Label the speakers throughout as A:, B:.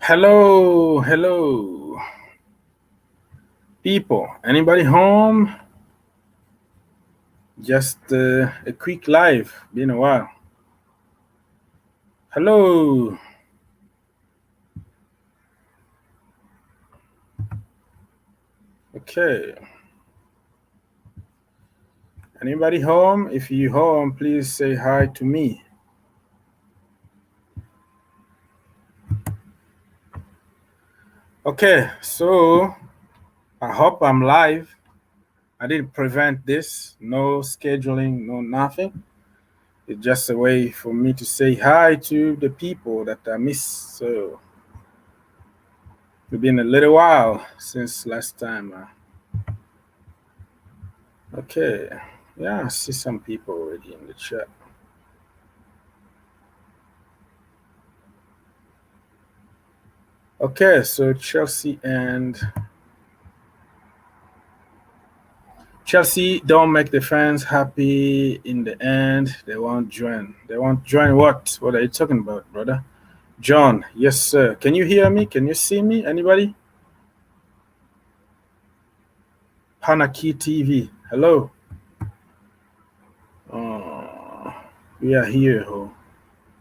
A: Hello, hello, people. Anybody home? Just a quick live. Been a while. Hello. Okay. Anybody home? If you home, please say hi to me. Okay, so I hope I'm live. I didn't prevent this. No scheduling, no nothing. It's just a way for me to say hi to the people that I miss. So it's been a little while since last time. Okay. Yeah, I see some people already in the chat. Okay, so Chelsea don't make the fans happy in the end. They won't join. They won't join what? What are you talking about, brother? John, yes, sir. Can you hear me? Can you see me? Anybody? Hanaki TV. Hello. Uh, we are here. Oh.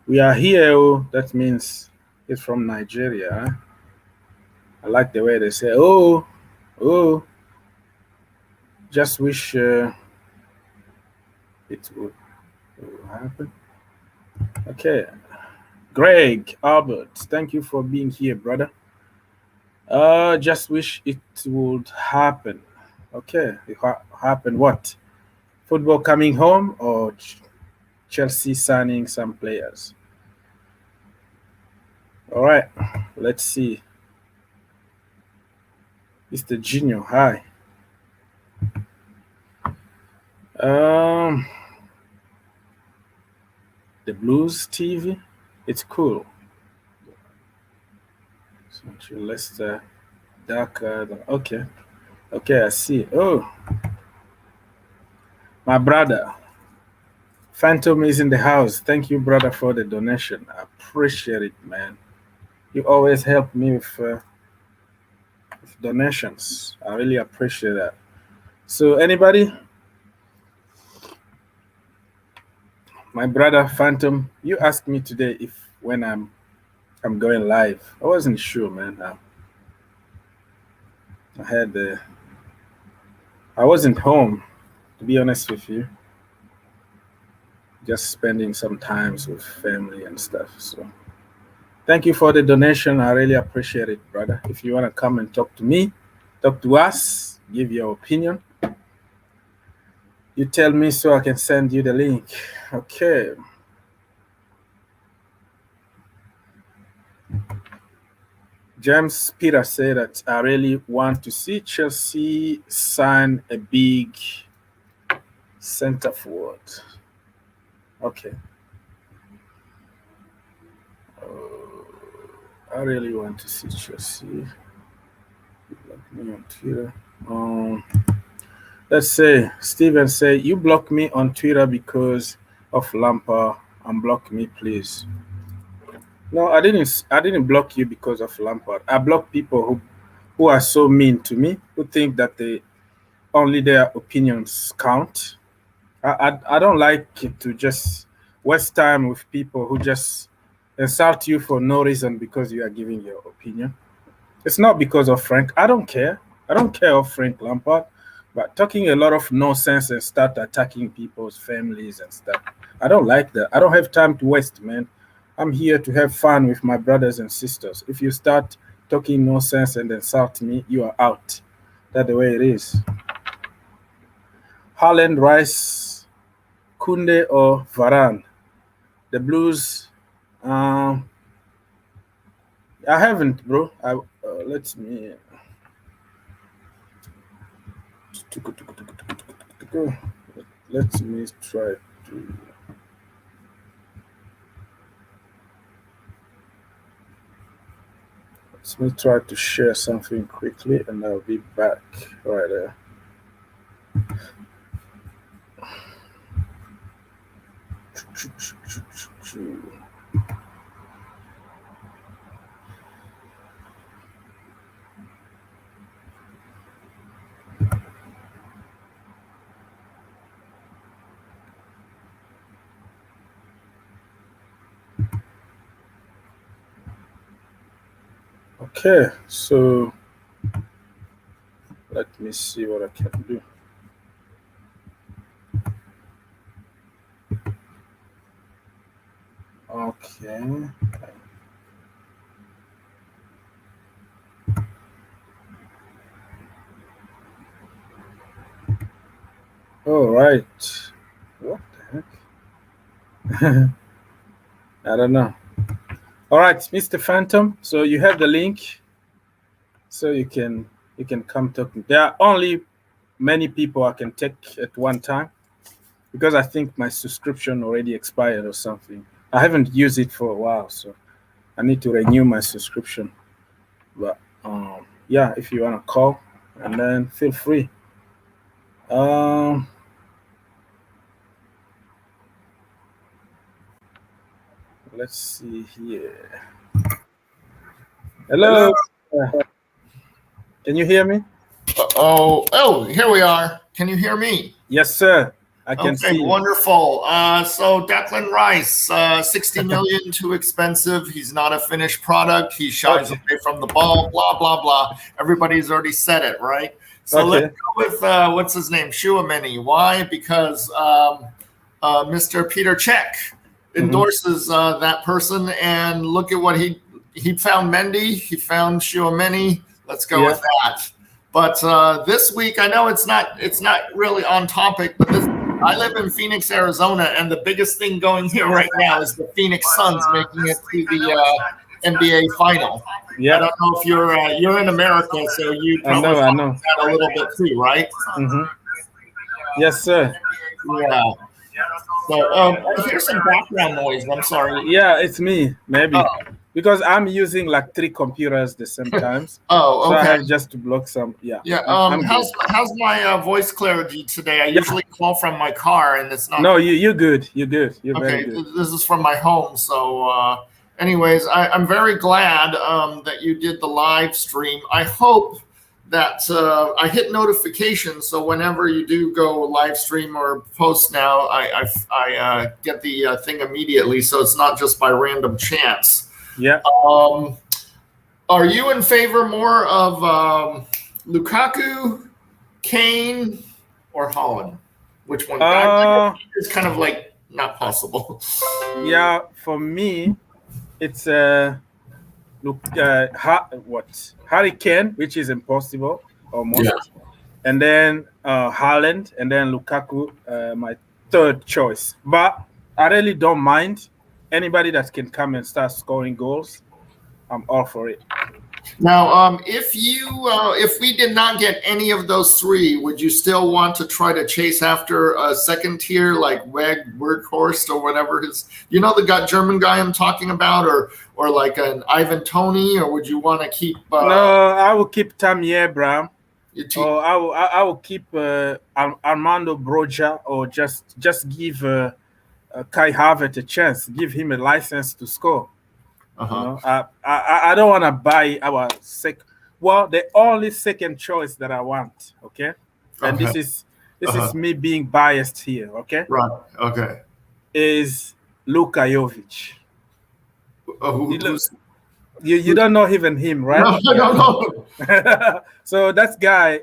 A: We are here. Oh. That means it's from Nigeria. Huh? I like the way they say, oh, oh. Just wish it would happen. Okay. Greg, Albert, thank you for being here, brother. Just wish it would happen. Okay, happen what? Football coming home or Chelsea signing some players? All right, let's see. Mr. Junior, hi. Um, the Blues TV, it's cool. So Leicester, darker. Okay, okay, I see. Oh, my brother, Phantom is in the house. Thank you, brother, for the donation. I appreciate it, man. You always help me with donations. I really appreciate that. So, anybody, my brother Phantom, you asked me today if when I'm going live. I wasn't sure, man. I had I wasn't home, to be honest with you. Just spending some times with family and stuff. So, thank you for the donation. I really appreciate it, brother. If you want to come and talk to me, talk to us, give your opinion, you tell me so I can send you the link. Okay. James Peter said that I really want to see Chelsea sign a big center forward. Okay. I really want to see Chelsea. Block me on Twitter. Let's say Steven say you block me on Twitter because of Lampard. Unblock me, please. No, I didn't. I didn't block you because of Lampard. I block people who are so mean to me, who think that they only their opinions count. I don't like it to just waste time with people who just insult you for no reason because you are giving your opinion. It's not because of Frank. I don't care. I don't care of Frank Lampard, but talking a lot of nonsense and start attacking people's families and stuff. I don't like that. I don't have time to waste, man. I'm here to have fun with my brothers and sisters. If you start talking nonsense and insult me, you are out. That's the way it is. Haaland, Rice, Kunde, or Varane. The Blues. Um, I haven't, bro. Let me. Let me try to. Let me try to share something quickly, and I'll be back right there. Okay, so let me see what I can do. Okay. All right. What the heck? I don't know. All right, Mr. Phantom. So you have the link, so you can come talk. There are only many people I can take at one time because I think my subscription already expired or something. I haven't used it for a while, so I need to renew my subscription. But yeah, if you wanna call, and then feel free. Um, let's see here.
B: Hello.
A: Hello. Uh, can you hear me?
B: Oh, here we are. Can you hear me?
A: Yes, sir. I can
B: Okay,
A: see you.
B: wonderful. So Declan Rice, 60 million too expensive. He's not a finished product. He shies
A: Okay.
B: away from the ball. Blah blah blah. Everybody's already said it, right? So
A: Okay.
B: let's go with what's his name, Shuameni. Why? Because Mr. Peter Cech endorses that person, and look at what he found. Mendy, he found Shuameni. Let's go with that. But this week, I know it's not really on topic, but I live in Phoenix, Arizona, and the biggest thing going here right now is the Phoenix Suns making it to the NBA final.
A: Yeah.
B: I don't know if you're in America, so you probably
A: I know.
B: that a little bit too, right?
A: Yes, sir.
B: Yeah. So I hear some background noise. I'm sorry.
A: Yeah, it's me. Maybe because I'm using like 3 computers at the same time.
B: Oh,
A: So I
B: okay.
A: have just to block some. Yeah.
B: Yeah.
A: I'm
B: How's
A: good.
B: my voice clarity today? I usually call from my car, and it's not.
A: No, you're good. You're good. You're very
B: Okay,
A: good.
B: this is from my home. So, anyways, I'm very glad that you did the live stream. I hope that I hit notifications, so whenever you do go live stream or post now, I get the thing immediately, so it's not just by random chance.
A: Yeah.
B: Are you in favor more of Lukaku, Kane, or Haaland? Which one? It's kind of like not possible.
A: Yeah, for me, it's Harry Kane, which is impossible almost, and then Haaland, and then Lukaku, my third choice. But I really don't mind anybody that can come and start scoring goals. I'm all for it.
B: Now, if we did not get any of those 3, would you still want to try to chase after a second tier like Weghorst or whatever his? You know the German guy I'm talking about, or like an Ivan Toney, or would you want to keep?
A: No, I will keep Tammy Abraham. Or I will keep Armando Broja, or just give Kai Havertz a chance. Give him a license to score. You know, I don't want to buy our the only second choice that I want. Okay, and this is me being biased here. Okay,
B: right. Okay,
A: is Luka Jovic. You don't know even him, right?
B: No, I don't know.
A: So that guy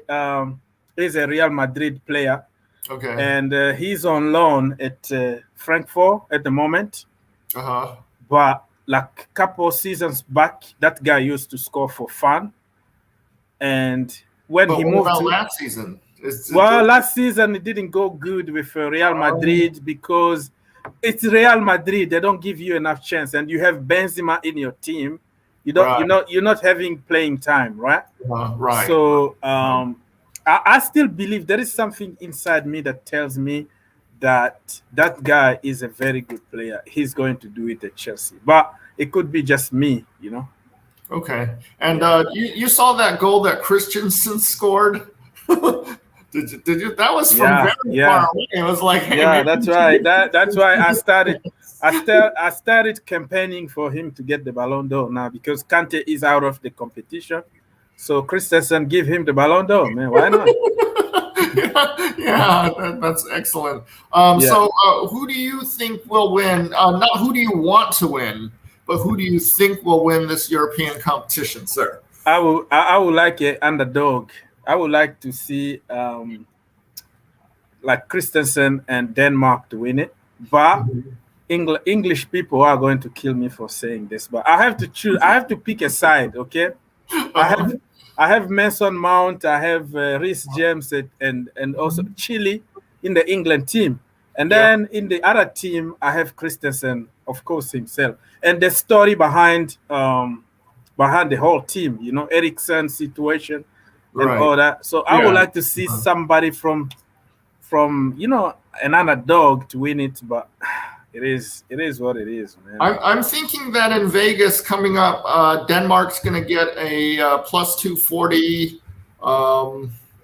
A: is a Real Madrid player.
B: Okay,
A: and he's on loan at Frankfurt at the moment. But like a couple seasons back, that guy used to score for fun. And when he moved to
B: last season,
A: last season it didn't go good with Real Madrid because it's Real Madrid. They don't give you enough chance, and you have Benzema in your team. You don't, you're not having playing time, right?
B: Right.
A: So I still believe there is something inside me that tells me that guy is a very good player. He's going to do it at Chelsea, but it could be just me, you know.
B: Okay, and you saw that goal that Christensen scored? Did you? That was from very far away. It was like, hey,
A: that's right. That's why I started campaigning for him to get the Ballon d'Or now because Kante is out of the competition. So Christensen, give him the Ballon d'Or, man. Why not?
B: That's excellent. So who do you think will win? Not who do you want to win, but who do you think will win this European competition, sir?
A: I would like an underdog. I would like to see like Christensen and Denmark to win it, but English people are going to kill me for saying this, but I have to choose. I have to pick a side. Okay, I have Mason Mount. I have Reece James and also Chile in the England team, and then in the other team I have Christensen, of course himself, and the story behind the whole team. You know, Eriksen's situation and all that. So I would like to see somebody from an underdog to win it, but it is what it is, man.
B: I'm thinking that in Vegas coming up, Denmark's going to get a plus 240,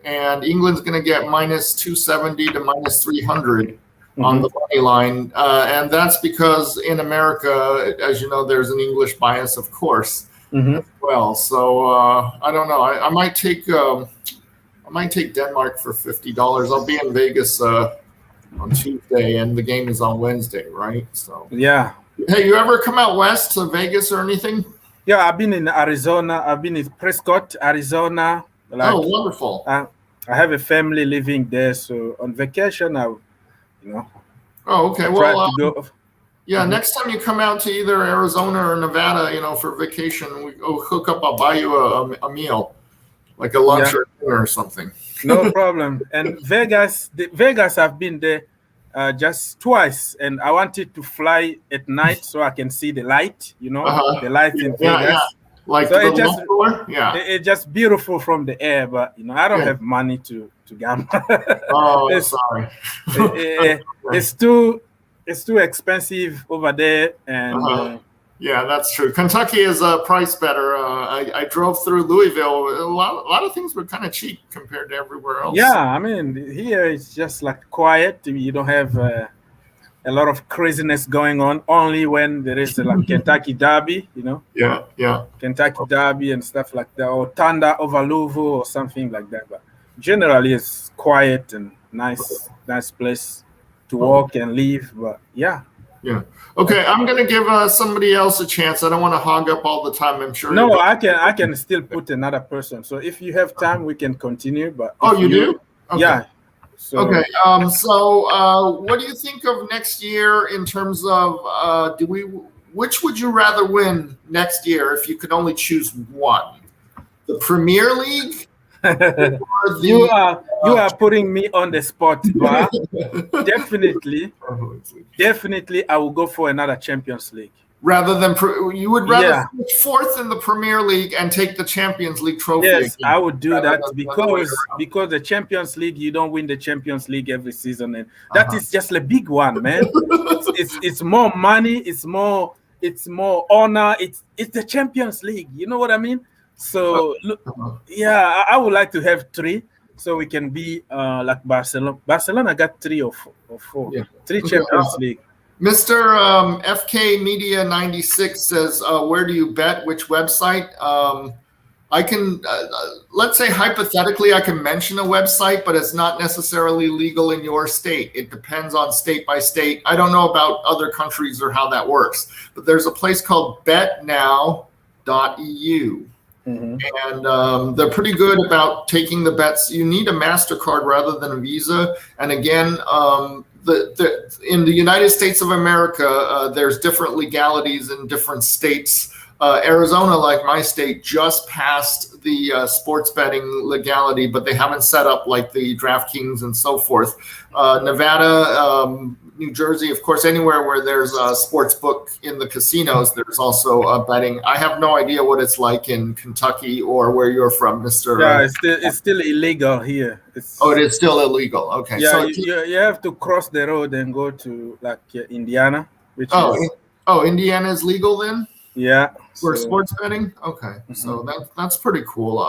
B: and England's going to get minus 270 to minus 300 on the money line, and that's because in America, as you know, there's an English bias, of course, as well. So I don't know. I might take Denmark for $50. I'll be in Vegas on Tuesday, and the game is on Wednesday, right? So
A: yeah.
B: Hey, you ever come out west to Vegas or anything?
A: Yeah, I've been in Arizona. I've been in Prescott, Arizona.
B: Oh, wonderful.
A: I have a family living there, so on vacation,
B: Oh, okay. Well, next time you come out to either Arizona or Nevada, for vacation, we'll hook up. I'll buy you a meal, like a lunch or dinner or something.
A: No problem. And Vegas, I've been there just twice, and I wanted to fly at night so I can see the light, the light in Vegas.
B: Yeah. Like so
A: it's just beautiful from the air, but I don't have money to gamble.
B: Oh, sorry.
A: It's too expensive over there, and
B: yeah, that's true. Kentucky is priced better. I drove through Louisville. A lot of things were kind of cheap compared to everywhere else.
A: Yeah, I mean, here it's just like quiet. You don't have a lot of craziness going on. Only when there is like Kentucky Derby,
B: Yeah.
A: Kentucky Derby and stuff like that, or Thunder over Louisville or something like that. But generally, it's quiet and nice place to walk and live. But yeah.
B: Okay, I'm going to give somebody else a chance. I don't want to hog up all the time. I'm sure.
A: No, I can still put another person. So if you have time, we can continue. But
B: you do? Okay.
A: Yeah.
B: So, okay. So what do you think of next year in terms of which would you rather win next year if you could only choose one? The Premier League?
A: You are putting me on the spot, but definitely I will go for another Champions League.
B: Rather than you would rather finish fourth in the Premier League and take the Champions League trophy.
A: Yes, I would do that because the Champions League, you don't win the Champions League every season, and that is just a big one, man. it's more money, it's more honor. It's the Champions League. You know what I mean? So I would like to have 3, so we can be like Barcelona. Barcelona got 3 or 4, 3 Champions League.
B: Mr. FK Media 96 says, "Where do you bet? Which website?" I can let's say hypothetically, I can mention a website, but it's not necessarily legal in your state. It depends on state by state. I don't know about other countries or how that works, but there's a place called betnow.eu. And they're pretty good about taking the bets. You need a MasterCard rather than a Visa. And again, in the United States of America, there's different legalities in different states. Arizona, like my state, just passed the sports betting legality, but they haven't set up like the DraftKings and so forth. Nevada, New Jersey, of course, anywhere where there's a sports book in the casinos, there's also betting. I have no idea what it's like in Kentucky or where you're from, Mr.
A: Yeah, it's still illegal here.
B: It is still illegal. Okay.
A: Yeah, so you have to cross the road and go to like Indiana, which
B: Indiana is legal then?
A: Yeah.
B: For sports betting? Okay. So that's pretty cool.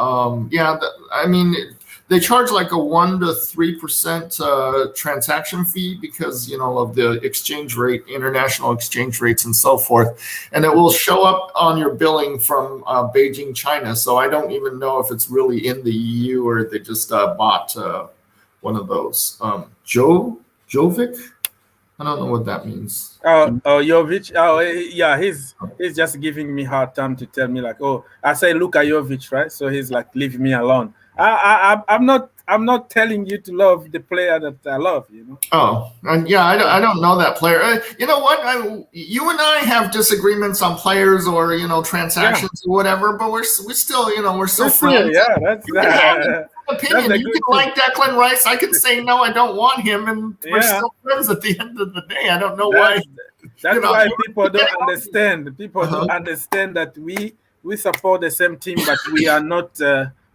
B: They charge like a 1 to 3% transaction fee because, of the exchange rate, international exchange rates and so forth. And it will show up on your billing from Beijing, China. So I don't even know if it's really in the EU or they just bought one of those. Jovic? I don't know what that means.
A: Jovic. Oh, yeah, he's just giving me hard time to tell me like, oh, I say Luka Jovic, right? So he's like, leave me alone. I'm not telling you to love the player that I love, you know.
B: Oh, yeah, I don't know that player. You know what? You and I have disagreements on players or transactions or whatever, but we're still we're still friends.
A: Yeah, that's
B: you can have an opinion. You can like Declan Rice. I can say no, I don't want him, and we're still friends at the end of the day. I don't know why.
A: That's why people don't understand. People don't understand that we support the same team, but we are not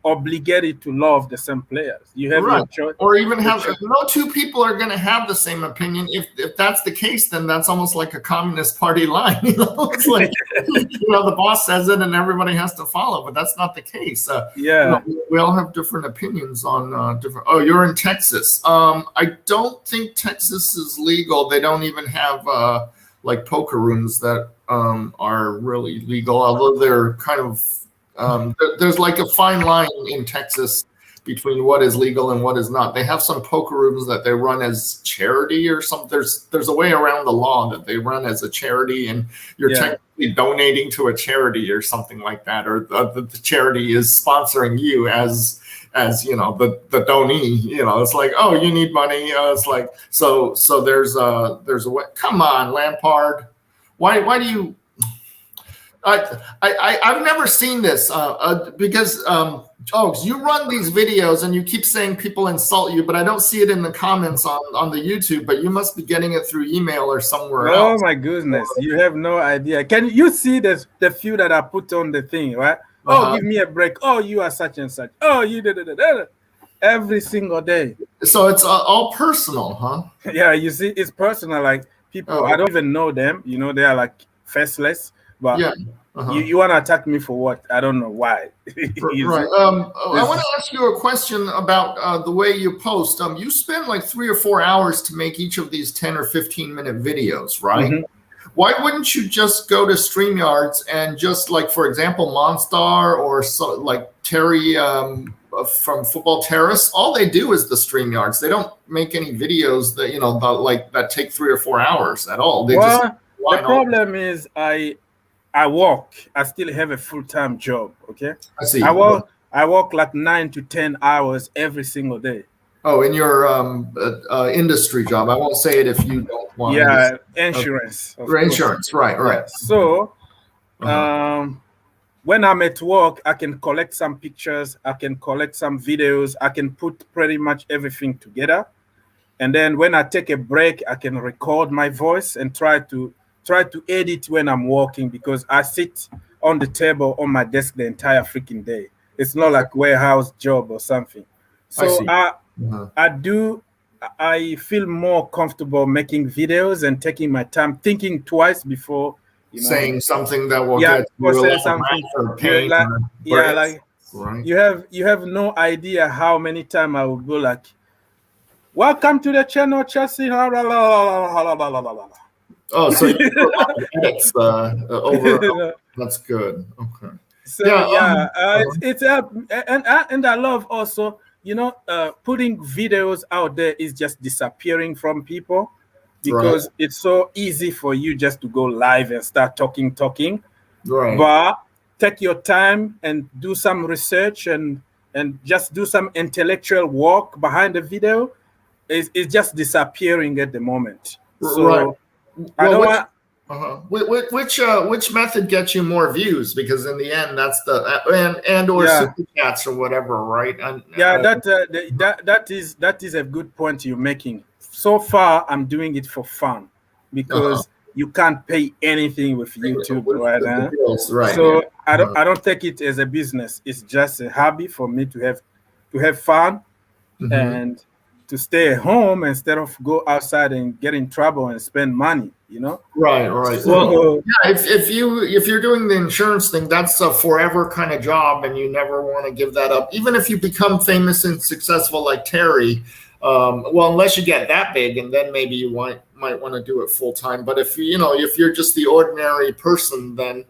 A: obligated to love the same players. You have your choice,
B: or even have no two people are going to have the same opinion. If that's the case, then that's almost like a communist party line. It's like the boss says it and everybody has to follow, but that's not the case. We all have different opinions on different. Oh, you're in Texas. I don't think Texas is legal. They don't even have like poker rooms that are really legal, although they're kind of. There's like a fine line in Texas between what is legal and what is not. They have some poker rooms that they run as charity or something. There's a way around the law that they run as a charity, and you're technically donating to a charity or something like that, or the charity is sponsoring you as the donee. It's like, oh, you need money. It's like so there's a way. Come on, Lampard. Why do you? I've never seen this because you run these videos and you keep saying people insult you, but I don't see it in the comments on the YouTube. But you must be getting it through email or somewhere else.
A: Oh my goodness, you have no idea. Can you see the few that I put on the thing, right? Oh, give me a break. Oh, you are such and such. Oh, you did every single day.
B: So it's all personal, huh?
A: Yeah, you see, it's personal. Like people, I don't even know them. They are like faceless. But you want to attack me for what? I don't know why.
B: Right. I want to ask you a question about the way you post. You spend like 3 or 4 hours to make each of these 10 or 15-minute videos, right? Mm-hmm. Why wouldn't you just go to StreamYards and just like, for example, Monstar or like Terry from Football Terrace? All they do is the StreamYards. They don't make any videos that that take 3 or 4 hours at all.
A: The problem is I work. I still have a full-time job. Okay.
B: I see.
A: I work like 9 to 10 hours every single day.
B: Oh, in your industry job. I won't say it if you don't want.
A: Yeah, insurance.
B: Insurance, right.
A: Yeah. So, when I'm at work, I can collect some pictures. I can collect some videos. I can put pretty much everything together. And then when I take a break, I can record my voice and try to edit when I'm working, because I sit on the table on my desk the entire freaking day. It's not like warehouse job or something. So I feel more comfortable making videos and taking my time, thinking twice before
B: saying something that will get
A: say something or pain. You have no idea how many times I will go like, welcome to the channel, Chelsea.
B: Oh, so edits over. That's good. Okay.
A: So it's and I love also putting videos out there is just disappearing from people, because it's so easy for you just to go live and start talking. Right. But take your time and do some research and just do some intellectual work behind the video. It's just disappearing at the moment. So.
B: Which method gets you more views? Because in the end, that's super chats or whatever, right?
A: That is a good point you're making. So far, I'm doing it for fun, because you can't pay anything with YouTube, right? So I don't take it as a business. It's just a hobby for me to have fun and to stay at home instead of go outside and get in trouble and spend money,
B: Right. So, if you're doing the insurance thing, that's a forever kind of job, and you never want to give that up. Even if you become famous and successful like Terry, unless you get that big, and then maybe you might want to do it full time. But if you're just the ordinary person, then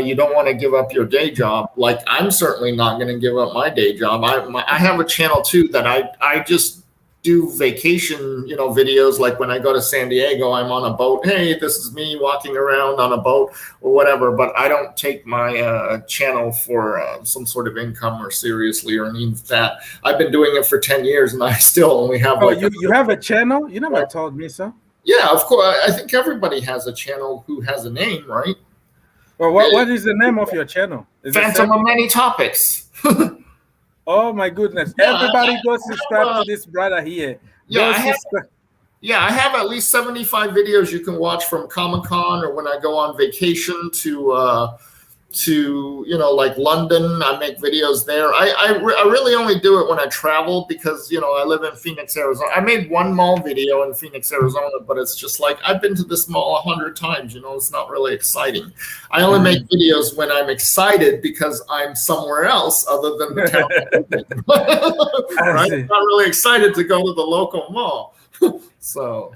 B: you don't want to give up your day job. Like, I'm certainly not going to give up my day job. I have a channel too that I just do vacation, videos. Like when I go to San Diego, I'm on a boat. Hey, this is me walking around on a boat or whatever. But I don't take my channel for some sort of income or seriously or any of that. I've been doing it for 10 years and I still only have.
A: Oh, you have a channel? You never told me so.
B: Yeah, of course. I think everybody has a channel who has a name, right?
A: Well, what is the name of your channel?
B: Phantom of Many Topics.
A: Oh my goodness! Yeah, everybody go subscribe to this brother here.
B: Yeah, I have at least 75 videos you can watch from Comic-Con or when I go on vacation to like London. I make videos there. I really only do it when I travel because I live in Phoenix, Arizona. I made one mall video in Phoenix, Arizona, but it's just like I've been to this mall 100 times. It's not really exciting. I only make videos when I'm excited because I'm somewhere else other than the town. Right? I'm not really excited to go to the local mall. So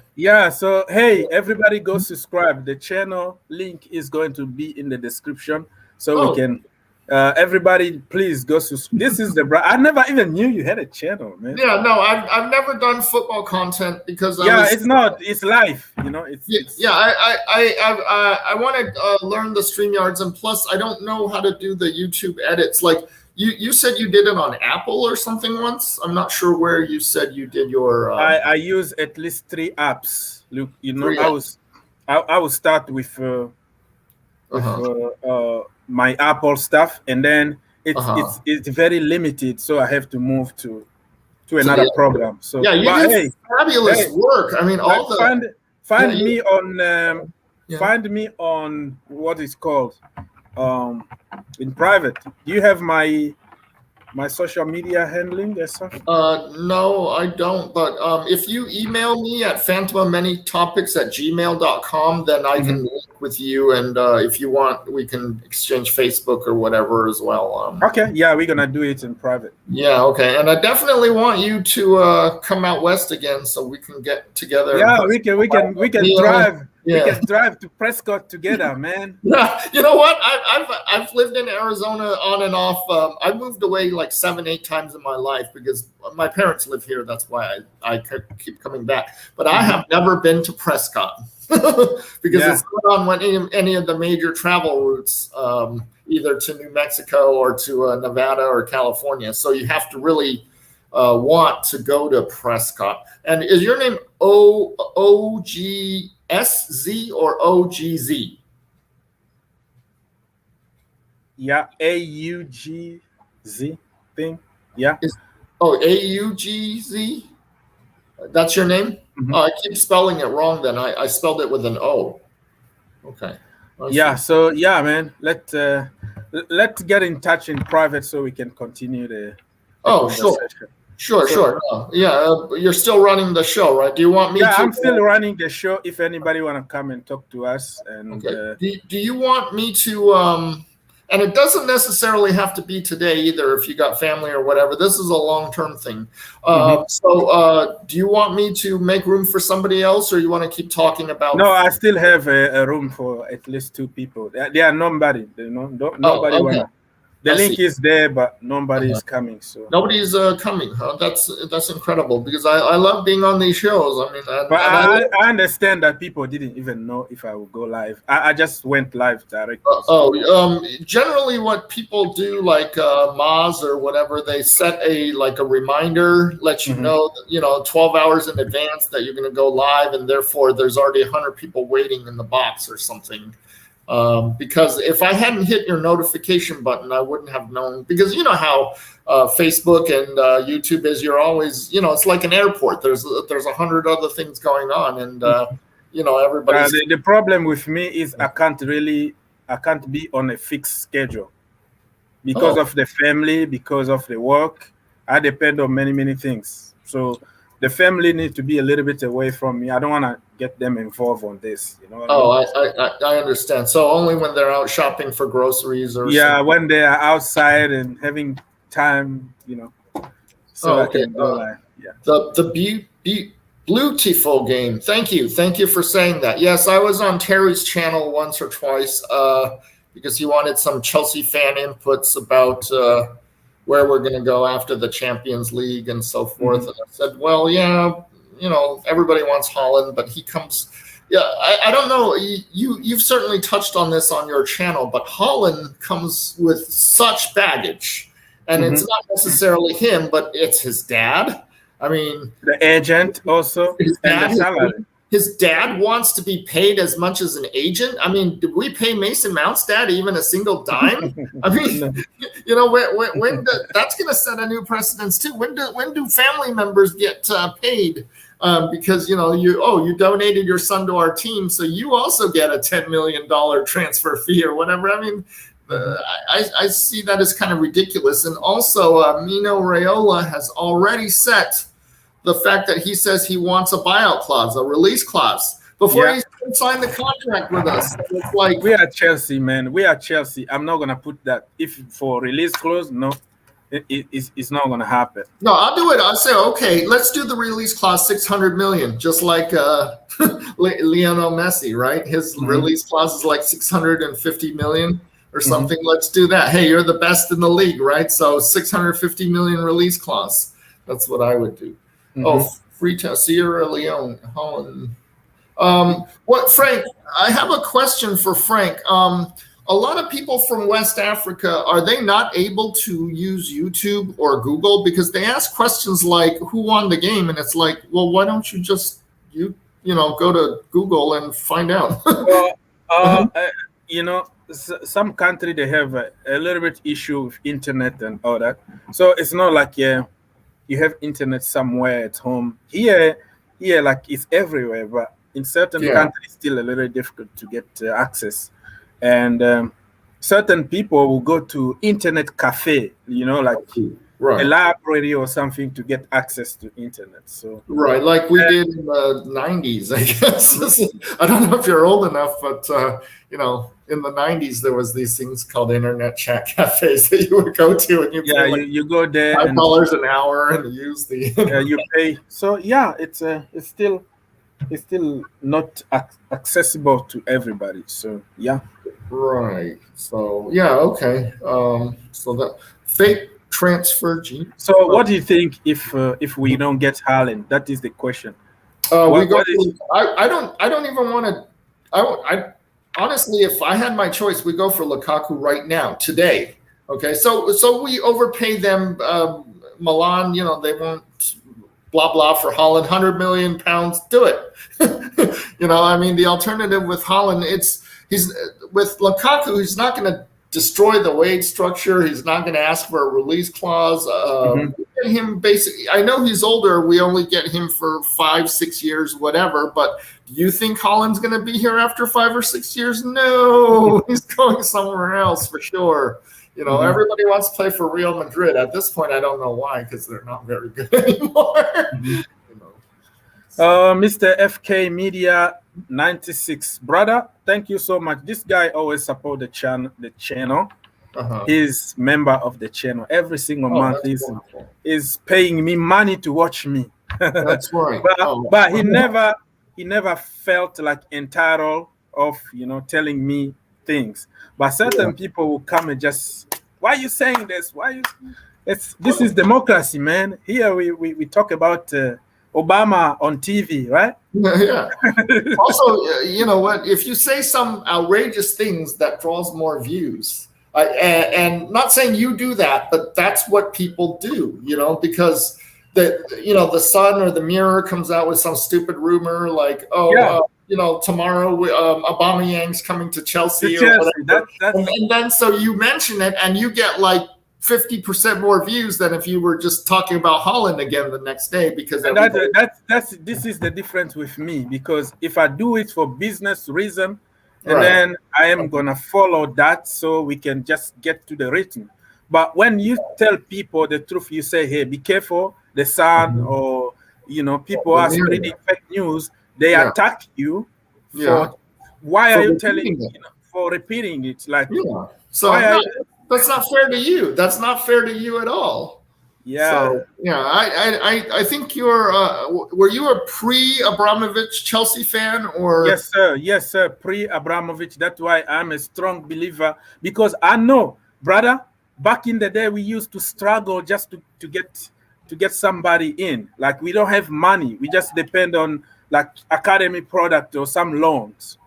A: hey, everybody go subscribe. The channel link is going to be in the description. So we can, everybody, please go. This is I never even knew you had a channel, man.
B: Yeah, no, I've never done football content because
A: it's life, It's
B: I want to learn the StreamYards, and plus I don't know how to do the YouTube edits. Like you said, you did it on Apple or something once. I'm not sure where you said you did your.
A: I use at least 3 apps. Look, I will start with. My Apple stuff, and then it's very limited, so I have to move to another program. So
B: you did fabulous work. I mean,
A: find me on what is called in private. Do you have my social media handling or something?
B: No, I don't. But if you email me at phantommanytopics@gmail.com, then I can link with you. And if you want, we can exchange Facebook or whatever as well.
A: Okay. Yeah, we're going to do it in private.
B: Yeah. Okay. And I definitely want you to come out west again so we can get together.
A: Yeah, we can drive. Yeah. We can drive to Prescott together, man.
B: Yeah, you know what? I've lived in Arizona on and off. I moved away like 7-8 times in my life because my parents live here. That's why I keep coming back. But I have never been to Prescott because it's not on any of the major travel routes, either to New Mexico or to Nevada or California. So you have to really want to go to Prescott. And is your name OGSZ or OGZ?
A: Yeah, AUGZ thing. Yeah.
B: AUGZ? That's your name? I keep spelling it wrong then. I spelled it with an O. Okay.
A: So man, let's get in touch in private so we can continue the conversation.
B: Sure. You're still running the show, right? Do you want me to?
A: Yeah, I'm still running the show. If anybody want to come and talk to us. And
B: do you want me to and it doesn't necessarily have to be today either if you got family or whatever. This is a long-term thing. So do you want me to make room for somebody else, or you want to keep talking about?
A: No, I still have a room for at least 2 people. There are nobody. Nobody wanna. The link is there, but nobody is coming. So
B: nobody's coming, huh? That's incredible because I love being on these shows. I mean,
A: I understand that people didn't even know if I would go live. I just went live directly.
B: Generally, what people do, like Moz or whatever, they set a reminder, let you know, 12 hours in advance that you're going to go live, and therefore there's already 100 people waiting in the box or something. Because if I hadn't hit your notification button, I wouldn't have known. Because you know how Facebook and YouTube is. You're always, it's like an airport. There's 100 other things going on, and everybody's.
A: The problem with me is I can't be on a fixed schedule because of the family, because of the work. I depend on many things. So the family needs to be a little bit away from me. I don't want to get them involved on this.
B: I understand. So only when they're out shopping for groceries or something.
A: When they are outside and having time, so I can go live. Yeah.
B: The beautiful game. Thank you for saying that. Yes, I was on Terry's channel once or twice because he wanted some Chelsea fan inputs about where we're going to go after the Champions League and so forth. And I said, well, yeah, everybody wants Haaland, but he comes. Yeah, I don't know. You've certainly touched on this on your channel, but Haaland comes with such baggage, and it's not necessarily him, but it's his dad. I mean,
A: the agent also,
B: his
A: and
B: dad,
A: the salary.
B: His dad wants to be paid as much as an agent. I mean, did we pay Mason Mount's dad even a single dime? I mean, when that's going to set a new precedence too. When do family members get paid? Because you donated your son to our team, so you also get a $10 million transfer fee or whatever. I mean, I see that as kind of ridiculous. And also, Mino Raiola has already set the fact that he says he wants a buyout clause, a release clause, before he's signed the contract with us. It's like,
A: we are Chelsea, man. We are Chelsea. I'm not gonna put that. If for release clause, no, it's not gonna happen.
B: No, I'll do it. I'll say, okay, let's do the release clause, 600 million, just like Lionel Messi, right? His release clause is like 650 million or something. Let's do that. Hey, you're the best in the league, right? So 650 million release clause. That's what I would do. Freetown, Sierra Leone, Holland. Frank? I have a question for Frank. A lot of people from West Africa, are they not able to use YouTube or Google because they ask questions like "Who won the game?" and it's like, well, why don't you just go to Google and find out?
A: Well, some country they have a little bit issue with internet and all that, so it's not like you have internet somewhere at home. Here, like it's everywhere, but in certain countries, it's still a little difficult to get access. And certain people will go to internet cafe, like a library or something to get access to internet. So
B: like we did in the 90s, I guess. I don't know if you're old enough, but in the 90s there was these things called internet chat cafes that you would go to, and
A: you go there
B: $5 an hour and use the
A: you pay. So it's still not accessible to everybody. So
B: right. So okay. So that fake transfer gene.
A: So what do you think if we don't get Haaland? That is the question.
B: I don't even want to. I honestly, if I had my choice, we go for Lukaku right now, today. Okay, so we overpay them. Milan, they won't blah blah for Haaland, £100 million. Do it. I mean, the alternative with Haaland, he's with Lukaku, he's not going to destroy the wage structure. He's not going to ask for a release clause. We get him basically. I know he's older. We only get him for 5-6 years, whatever. But do you think Haaland's going to be here after 5 or 6 years? No, he's going somewhere else for sure. Everybody wants to play for Real Madrid. At this point, I don't know why, because they're not very good anymore.
A: Mr. FK Media 96, brother, thank you so much. This guy always support the channel. He's member of the channel every single month. He's paying me money to watch me.
B: That's right.
A: But he never felt like entitled of telling me things. But certain people will come and just, why are you saying this? This is democracy, man. Here we talk about Obama on TV, right?
B: Yeah. Also, you know what? If you say some outrageous things, that draws more views. And not saying you do that, but that's what people do, because the Sun or the Mirror comes out with some stupid rumor like, tomorrow Aubameyang's coming to Chelsea or whatever. And then so you mention it and you get like 50% more views than if you were just talking about Haaland again the next day, because
A: this is the difference with me, because if I do it for business reason, and then I am gonna follow that so we can just get to the written. But when you tell people the truth, you say, hey, be careful, the Sun or people are spreading fake news, they attack you for why are you telling for repeating it, like
B: so that's not fair to you. That's not fair to you at all. So, I think you're. Were you a pre-Abramovich Chelsea fan, or?
A: Yes, sir. Pre-Abramovich. That's why I'm a strong believer, because I know, brother, back in the day we used to struggle just to get somebody in. Like we don't have money. We just depend on like academy product or some loans.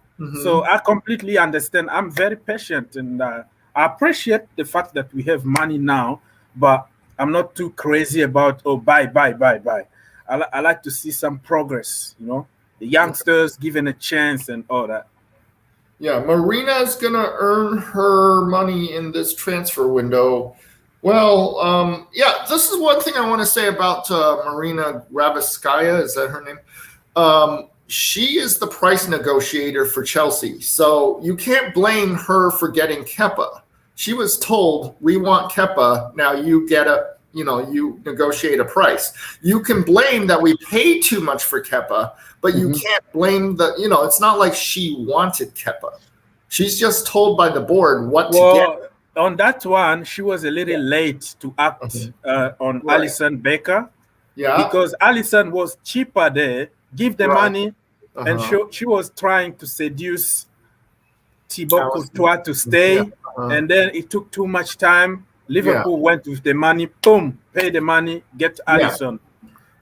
A: So I completely understand. I'm very patient and I appreciate the fact that we have money now, but I'm not too crazy about buy. I like to see some progress, the youngsters given a chance and all that.
B: Yeah, Marina's going to earn her money in this transfer window. Well, yeah, this is one thing I want to say about Marina Graviskaya. Is that her name? She is the price negotiator for Chelsea. So you can't blame her for getting Kepa. She was told, we want Kepa. Now you get you negotiate a price. You can blame that we paid too much for Kepa, but you can't blame it's not like she wanted Kepa. She's just told by the board what to get.
A: On that one, she was a little late to act on Alisson Becker. Yeah. Because Alisson was cheaper there, give the money, and she was trying to seduce Thibaut Courtois to stay, and then it took too much time. Liverpool went with the money, boom, pay the money, get Alisson.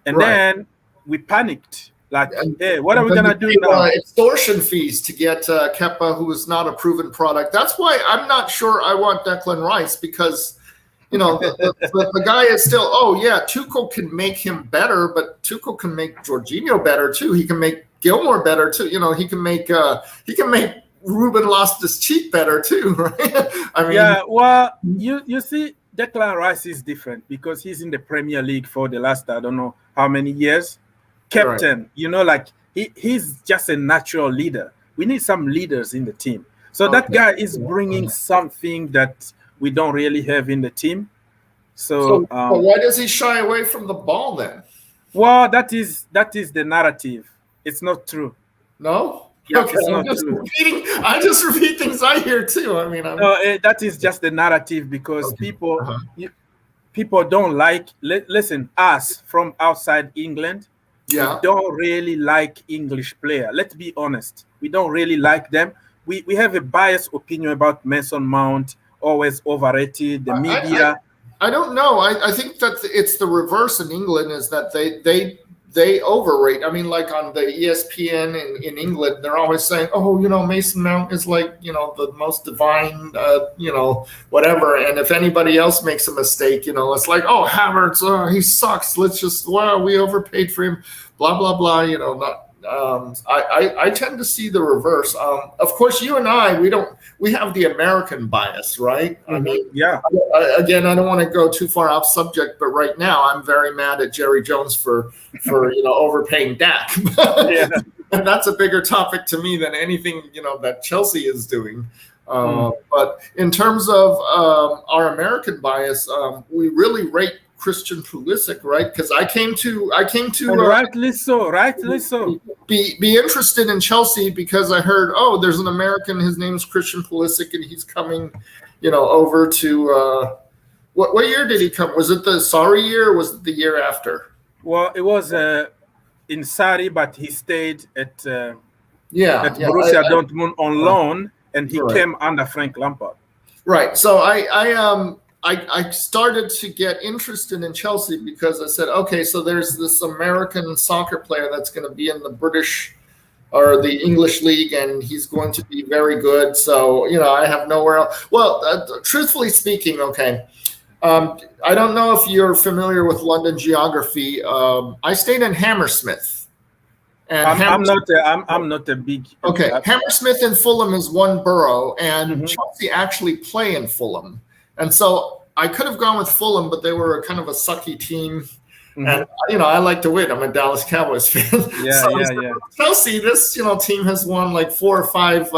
A: And then we panicked. Like, hey, what are we going to do now?
B: Extortion fees to get Kepa, who is not a proven product. That's why I'm not sure I want Declan Rice, because, the guy is still, Tuchel can make him better, but Tuchel can make Jorginho better too. He can make Gilmore better too. He can make Ruben Loftus-Cheek better too, right? I mean,
A: you see, Declan Rice is different because he's in the Premier League for the last, I don't know how many years. Captain, he's just a natural leader. We need some leaders in the team. So that guy is bringing something that we don't really have in the team. So
B: why does he shy away from the ball then?
A: Well, that is the narrative. It's not true.
B: No?
A: Yeah,
B: okay, I just repeat things I hear too. I mean,
A: that is just the narrative because people don't like. Listen, us from outside England, we don't really like English player. Let's be honest, we don't really like them. We have a biased opinion about Mason Mount, always overrated. The media.
B: I don't know. I think that it's the reverse in England. Is that they overrate. I mean, like on the ESPN in England, they're always saying, Mason Mount is like, the most divine, whatever. And if anybody else makes a mistake, it's like, Havertz, he sucks. Let's just, we overpaid for him, blah, blah, blah, I tend to see the reverse. Of course, you and I, we have the American bias, right? I mean, again, I don't want to go too far off subject, but right now I'm very mad at Jerry Jones for overpaying Dak. And that's a bigger topic to me than anything, that Chelsea is doing. But in terms of our American bias, we really rate Christian Pulisic, right? Because I came to
A: rightly so.
B: Be interested in Chelsea because I heard, there's an American, his name's Christian Pulisic, and he's coming, over to what year did he come? Was it the Sarri year or was it the year after?
A: Well, it was in Sarri, but he stayed at Borussia Dortmund on loan, and he came under Frank Lampard.
B: Right. So I started to get interested in Chelsea because I said, okay, so there's this American soccer player that's going to be in the British or the English league, and he's going to be very good. So, I have nowhere else. Well, truthfully speaking, okay, I don't know if you're familiar with London geography. I stayed in Hammersmith. And
A: I'm not a big.
B: Okay, Hammersmith and Fulham is one borough, and Chelsea actually play in Fulham. And so I could have gone with Fulham, but they were kind of a sucky team. And, I like to win. I'm a Dallas Cowboys fan. Chelsea, this, team has won like 4 or 5.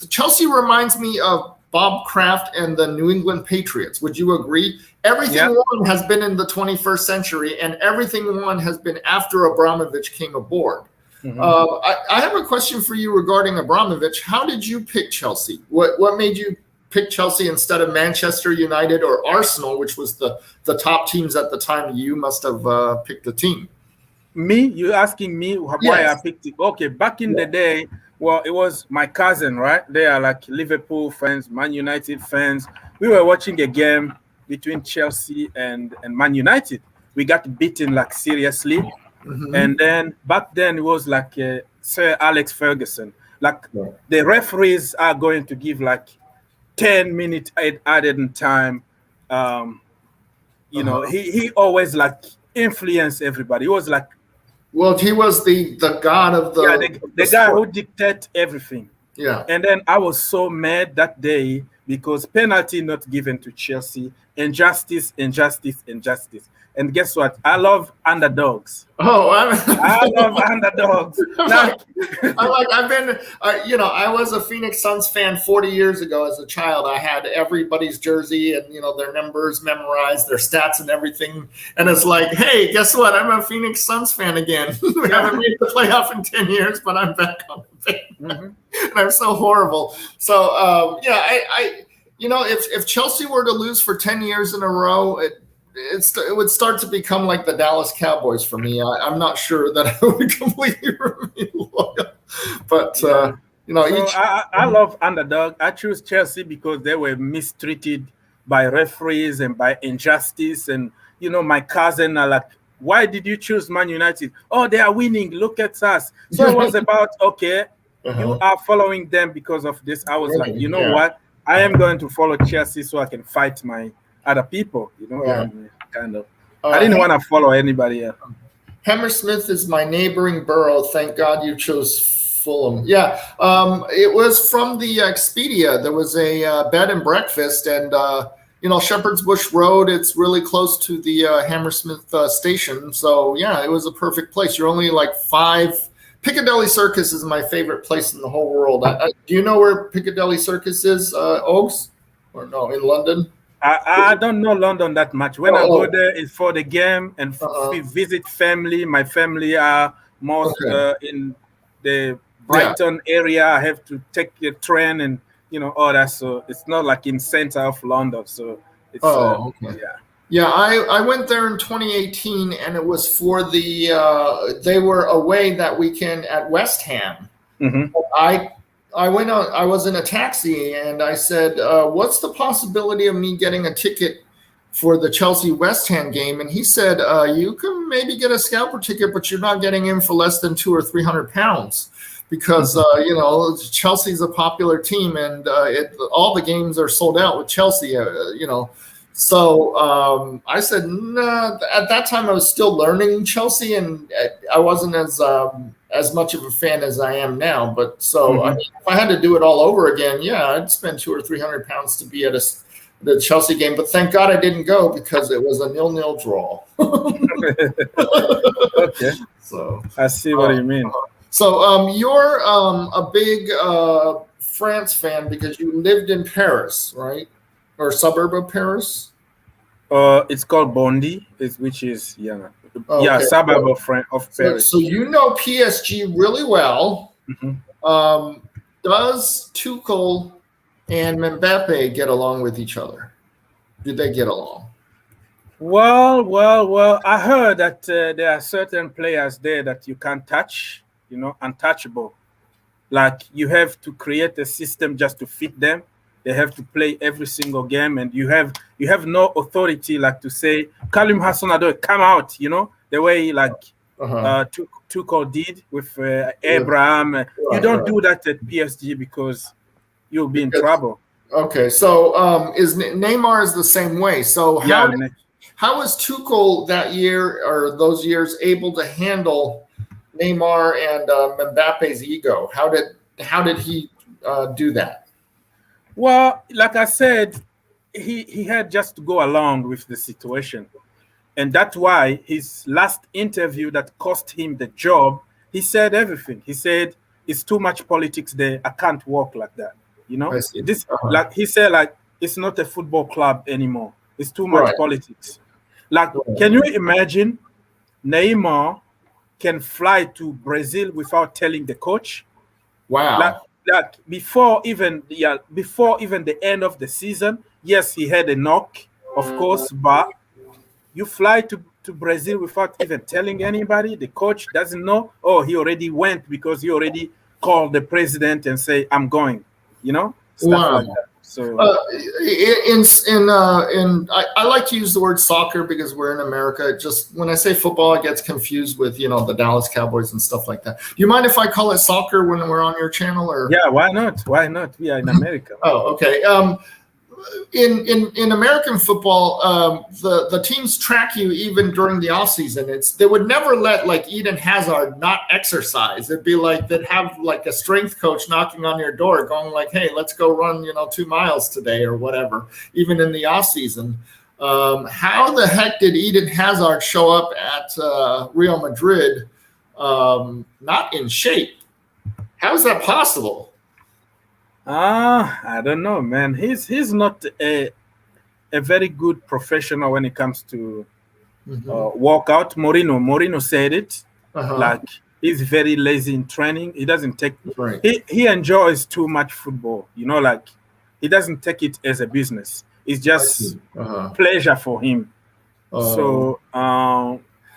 B: Chelsea reminds me of Bob Kraft and the New England Patriots. Would you agree? Everything won has been in the 21st century, and everything won has been after Abramovich came aboard. I have a question for you regarding Abramovich. How did you pick Chelsea? What made you pick Chelsea instead of Manchester United or Arsenal, which was the top teams at the time? You must have picked a team.
A: Me? You asking me why I picked it? Okay, back in the day Well, it was my cousin, right? They are like Liverpool fans, Man United fans. We were watching a game between Chelsea and Man United. We got beaten like seriously.
B: Hmm.
A: And then back then it was like Sir Alex Ferguson. Like
B: Yeah.
A: the referees are going to give like 10 minutes added in time. Um,
B: Uh-huh.
A: he always like influenced everybody. He was like,
B: Well, he was the god of
A: yeah,
B: the
A: the guy
B: sport.
A: who dictated everything.
B: Yeah.
A: And then I was so mad that day because penalty not given to Chelsea, injustice, injustice, injustice. And guess what? I love underdogs.
B: Oh,
A: I love underdogs.
B: I'm like,
A: Like,
B: I've been, I was a Phoenix Suns fan 40 years ago as a child. I had everybody's jersey and, their numbers memorized, their stats and everything. And it's like, hey, guess what? I'm a Phoenix Suns fan again. We haven't made the playoff in 10 years, but I'm back on the fan.
A: mhm.
B: And I'm so horrible. So, if Chelsea were to lose for 10 years in a row, it would start to become like the Dallas Cowboys for me. I'm not sure that I would completely remain loyal, but
A: Yeah. So
B: each.
A: I love underdog. I choose Chelsea because they were mistreated by referees and by injustice. And my cousin are like, why did you choose Man United? Oh, they are winning. Look at us. So it was about, okay, you
B: Uh-huh.
A: are following them because of this. I was like, you know
B: Yeah,
A: what? I am going to follow Chelsea so I can fight my other people.
B: yeah.
A: Kind of. I
B: Uh,
A: didn't want to follow anybody else.
B: Hammersmith is my neighboring borough. Thank God you chose Fulham. Yeah, it was from the Expedia. There was a bed and breakfast, and Shepherd's Bush Road. It's really close to the Hammersmith station. So yeah, it was a perfect place. You're only like 5. Piccadilly Circus is my favorite place in the whole world. Do you know where Piccadilly Circus is, Oaks? Or no, in London?
A: I don't know London that much. When I go
B: Oh,
A: there, it's for the game and visit family. My family are most
B: okay.
A: in the
B: Yeah.
A: Brighton area. I have to take the train and all that. So it's not like in center of London. So it's
B: Oh, okay.
A: yeah.
B: Yeah, I went there in 2018, and it was for they were away that weekend at West Ham.
A: Hmm.
B: I I went on. I was in a taxi, and I said, "What's the possibility of me getting a ticket for the Chelsea West Ham game?" And he said, "You can maybe get a scalper ticket, but you're not getting in for less than £200 or £300 because Chelsea's a popular team, and all the games are sold out with Chelsea. So I said, no. At that time, I was still learning Chelsea, and I wasn't as much of a fan as I am now. But so, I
A: Hmm.
B: mean, if I had to do it all over again, yeah, I'd spend £200 or £300 to be at the Chelsea game. But thank God I didn't go because it was a 0-0 draw.
A: Okay,
B: So,
A: I see what
B: uh,
A: you mean.
B: you're a big France fan because you lived in Paris, right? Or suburb of Paris?
A: It's called Bondi, which is yeah,
B: Okay.
A: suburb of
B: So
A: Paris.
B: you know PSG really well.
A: Mhm.
B: Does Tuchel and Mbappe get along with each other? Did they get along?
A: Well. I heard that there are certain players there that you can't touch, untouchable. Like you have to create a system just to fit them. They have to play every single game, and you have no authority like to say, Kalim Hassan-Addo, come out. The way like
B: Uh-huh.
A: Tuchel did with
B: Yeah.
A: Abraham. You
B: Right,
A: don't
B: right.
A: do that at PSG because you'll be in
B: Because
A: trouble.
B: okay, so is Neymar is the same way. So
A: Yeah,
B: how was Tuchel that year or those years able to handle Neymar and Mbappe's ego? How did he do that?
A: well, like I said, he had just to go along with the situation. And that's why his last interview that cost him the job, he said everything. He said, it's too much politics there. I can't work like that.
B: I see.
A: This,
B: Uh-huh.
A: like he said, like, it's not a football club anymore. It's too much
B: Right.
A: politics. Like,
B: Right.
A: can you imagine Neymar can fly to Brazil without telling the coach? Like,
B: Wow.
A: like before even the end of the season, yes, he had a knock, of course, but you fly to Brazil without even telling anybody. The coach doesn't know. Oh, he already went because he already call the president and say, I'm going, stuff
B: Wow.
A: like that. So
B: I like to use the word soccer because we're in America. Just when I say football, it gets confused with the Dallas Cowboys and stuff like that. Do you mind if I call it soccer when we're on your channel? Or
A: yeah, why not? Why not? We are in America.
B: Oh, okay. In American football, the teams track you even during the off season. They would never let like Eden Hazard not exercise. It'd be like they'd have like a strength coach knocking on your door, going like, "Hey, let's go run 2 miles today or whatever." Even in the off season, how the heck did Eden Hazard show up at Real Madrid not in shape? How is that possible?
A: I don't know, man. He's not a very good professional when it comes to workout. Mourinho said it. Like he's very lazy in training. He doesn't take.
B: Right.
A: He enjoys too much football. Like he doesn't take it as a business. It's just pleasure for him. So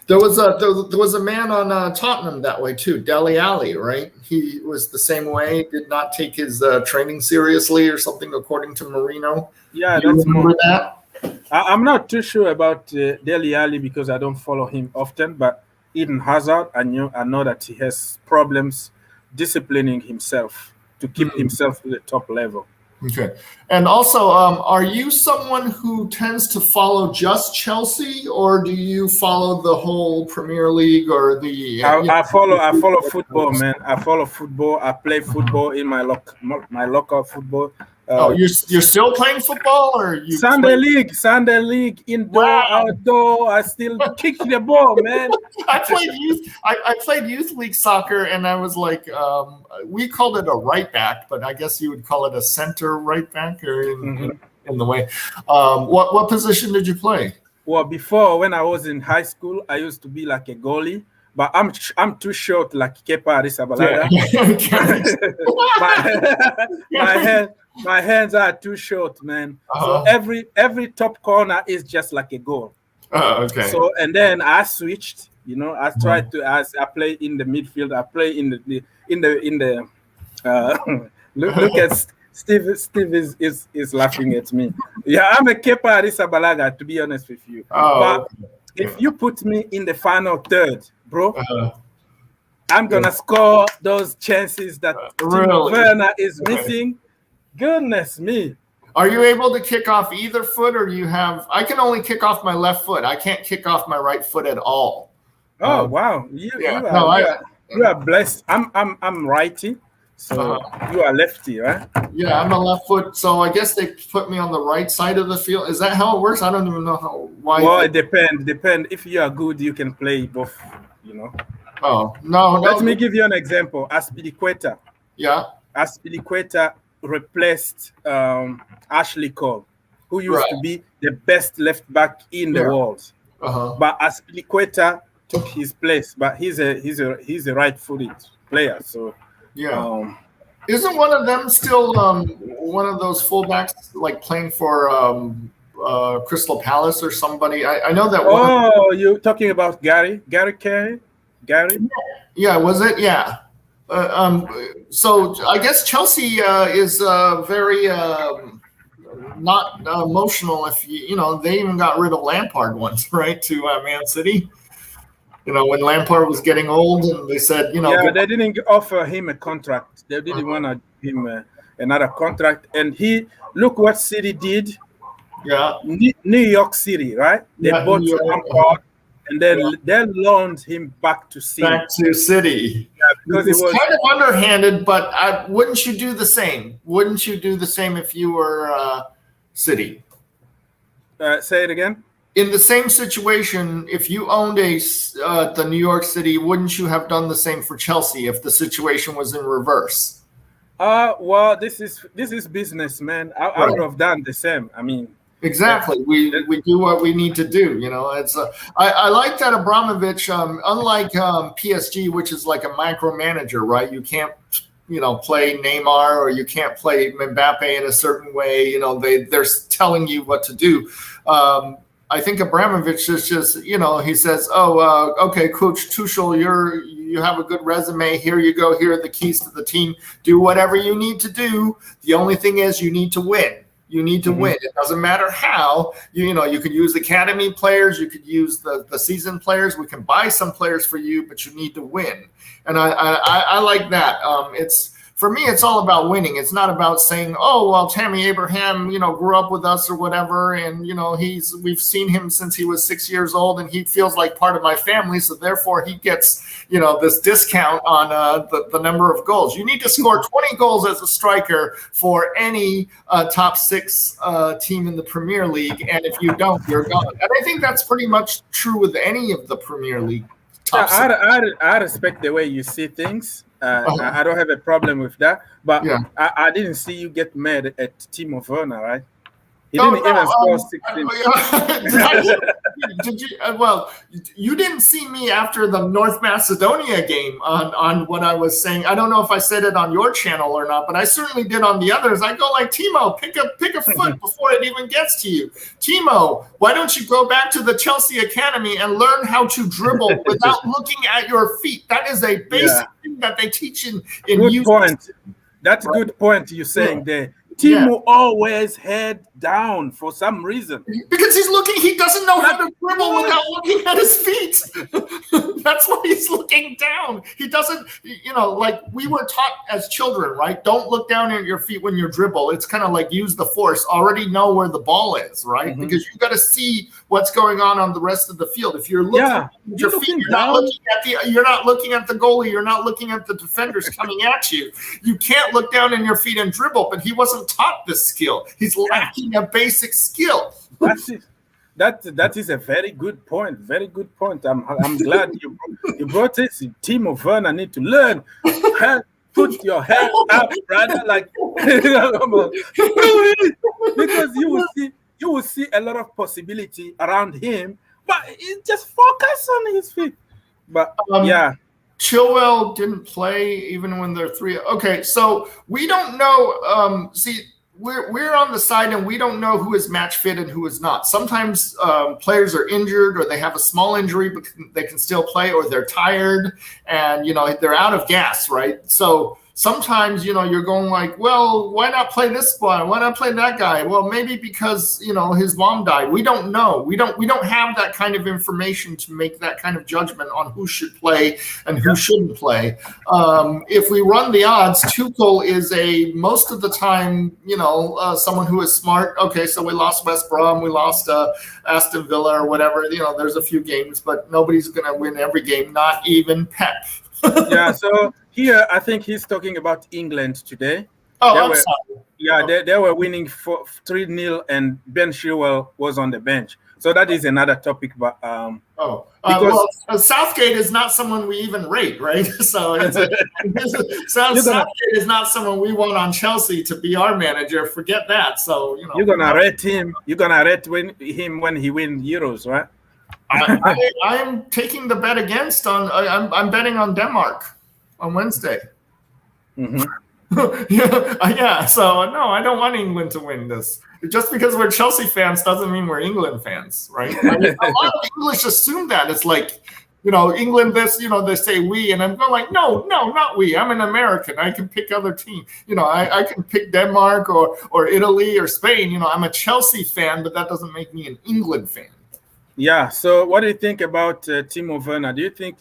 B: there was a man on Tottenham that way too, Dele Alli, right? He was the same way. Did not take his training seriously or something, according to Mourinho.
A: Yeah,
B: you
A: that's
B: remember
A: more.
B: that?
A: I'm not too sure about Dele Alli because I don't follow him often. But Eden Hazard, I know that he has problems disciplining himself to keep himself to the top level.
B: Okay. And also, are you someone who tends to follow just Chelsea, or do you follow the whole Premier League or the?
A: I follow football, man. I follow football. I play football in my local football.
B: You're still playing football, or you?
A: Sunday league, indoor, outdoor. I still kick the ball, man.
B: I played youth league soccer, and I was like, we called it a right back, but I guess you would call it a center right back, or in the way. What position did you play?
A: Well, before when I was in high school, I used to be like a goalie, but I'm too short, like Kepa Arrizabalaga. My hands are too short, man. So every top corner is just like a goal.
B: Okay.
A: So and then I switched. I tried to. I play in the midfield. I play in the. Look at Steve. Steve is laughing at me. Yeah, I'm a Kepa Arrizabalaga, to be honest with you. But if you put me in the final third, bro. I'm gonna score those chances that Timo Werner is missing. Goodness me.
B: Are you able to kick off either foot, or you have? I can only kick off my left foot. I can't kick off my right foot at all.
A: Oh wow, you are blessed. I'm righty, so you are lefty, right?
B: Yeah, I'm a left foot. So I guess they put me on the right side of the field. Is that how it works? I don't even know why.
A: Well, it depends. If you are good, you can play both.
B: Oh no!
A: Let me give you an example. Aspilicueta.
B: Yeah.
A: Aspilicueta replaced Ashley Cole, who used to be the best left back in the world. But Aspilicueta took his place. But he's a right-footed player. So
B: isn't one of them still one of those fullbacks like playing for Crystal Palace or somebody? I know that.
A: You're talking about Gary Carey? Gary?
B: Yeah, was it? Yeah. So I guess Chelsea is very not emotional. If they even got rid of Lampard once, right, to Man City. When Lampard was getting old, and they said,
A: they didn't offer him a contract. They didn't want to give him another contract. And look what City did.
B: Yeah,
A: New York City, right? They bought Lampard. And then they loaned him back to City.
B: Yeah, because it was kind of underhanded, but wouldn't you do the same? Wouldn't you do the same if you were City?
A: Say it again.
B: In the same situation, if you owned the New York City, wouldn't you have done the same for Chelsea if the situation was in reverse?
A: Well, this is business, man. I would have done the same. I mean.
B: Exactly. We do what we need to do. It's I like that Abramovich, unlike PSG, which is like a micromanager, right? You can't, play Neymar or you can't play Mbappe in a certain way. They're telling you what to do. I think Abramovich is just, he says, okay, Coach Tuchel, you have a good resume. Here you go. Here are the keys to the team. Do whatever you need to do. The only thing is you need to win. You need to win. It doesn't matter how. You know, you could use academy players. You could use the seasoned players. We can buy some players for you, but you need to win. And I like that. For me, it's all about winning. It's not about saying, oh, well, Tammy Abraham, you know, grew up with us or whatever. And, you know, we've seen him since he was 6 years old and he feels like part of my family. So therefore he gets, you know, this discount on the number of goals. You need to score 20 goals as a striker for any top six team in the Premier League. And if you don't, you're gone. And I think that's pretty much true with any of the Premier League top six.
A: I respect the way you see things. I don't have a problem with that, but I didn't see you get mad at Timo Werner, right? He didn't even score 16.
B: Did you? Well, you didn't see me after the North Macedonia game on what I was saying. I don't know if I said it on your channel or not, but I certainly did on the others. I go like, Timo, pick a foot before it even gets to you. Timo, why don't you go back to the Chelsea Academy and learn how to dribble without looking at your feet? That is a basic thing that they teach in
A: good point. That's a good point you're saying there. Timo always head down for some reason.
B: Because he doesn't know how to dribble without looking at his feet. That's why he's looking down. He doesn't, you know, like we were taught as children, right? Don't look down at your feet when you dribble. It's kind of like use the force, already know where the ball is, right? Mm-hmm. Because you got to see what's going on the rest of the field. If you're looking at your feet, you're not looking at the goalie, you're not looking at the defenders coming at you. You can't look down in your feet and dribble, but he wasn't taught this skill. He's lacking a basic skill.
A: That's it. That is a very good point. Very good point. I'm glad you brought it. Timo Werner need to learn. Put your head up, brother. Like because you will see a lot of possibility around him, but just focus on his feet. But
B: Chilwell didn't play even when they're three. Okay, so we don't know. We're on the side and we don't know who is match fit and who is not. Sometimes players are injured or they have a small injury, but they can still play, or they're tired and, you know, they're out of gas, right? So sometimes, you know, you're going like, well, why not play this one? Why not play that guy? Well, maybe because, you know, his mom died. We don't know. We don't have that kind of information to make that kind of judgment on who should play and who shouldn't play. If we run the odds, Tuchel is most of the time, you know, someone who is smart. Okay, so we lost West Brom, we lost Aston Villa or whatever. You know, there's a few games, but nobody's going to win every game, not even Pep.
A: So here I think he's talking about England today.
B: Sorry.
A: They were winning 3-0 and Ben Chilwell was on the bench. So that is another topic. But
B: Southgate is not someone we even rate, right? So Southgate is not someone we want on Chelsea to be our manager. Forget that. So, you know,
A: you're gonna rate him. You're gonna rate him when he wins Euros, right?
B: I'm taking the bet against I'm betting on Denmark on Wednesday.
A: Mm-hmm.
B: So no, I don't want England to win this. Just because we're Chelsea fans doesn't mean we're England fans, right? I mean, a lot of English assume that. It's like, you know, England this, you know, they say we, and I'm going like, no, not we. I'm an American. I can pick other teams. You know, I can pick Denmark or Italy or Spain. You know, I'm a Chelsea fan, but that doesn't make me an England fan.
A: Yeah. So what do you think about Timo Werner? Do you think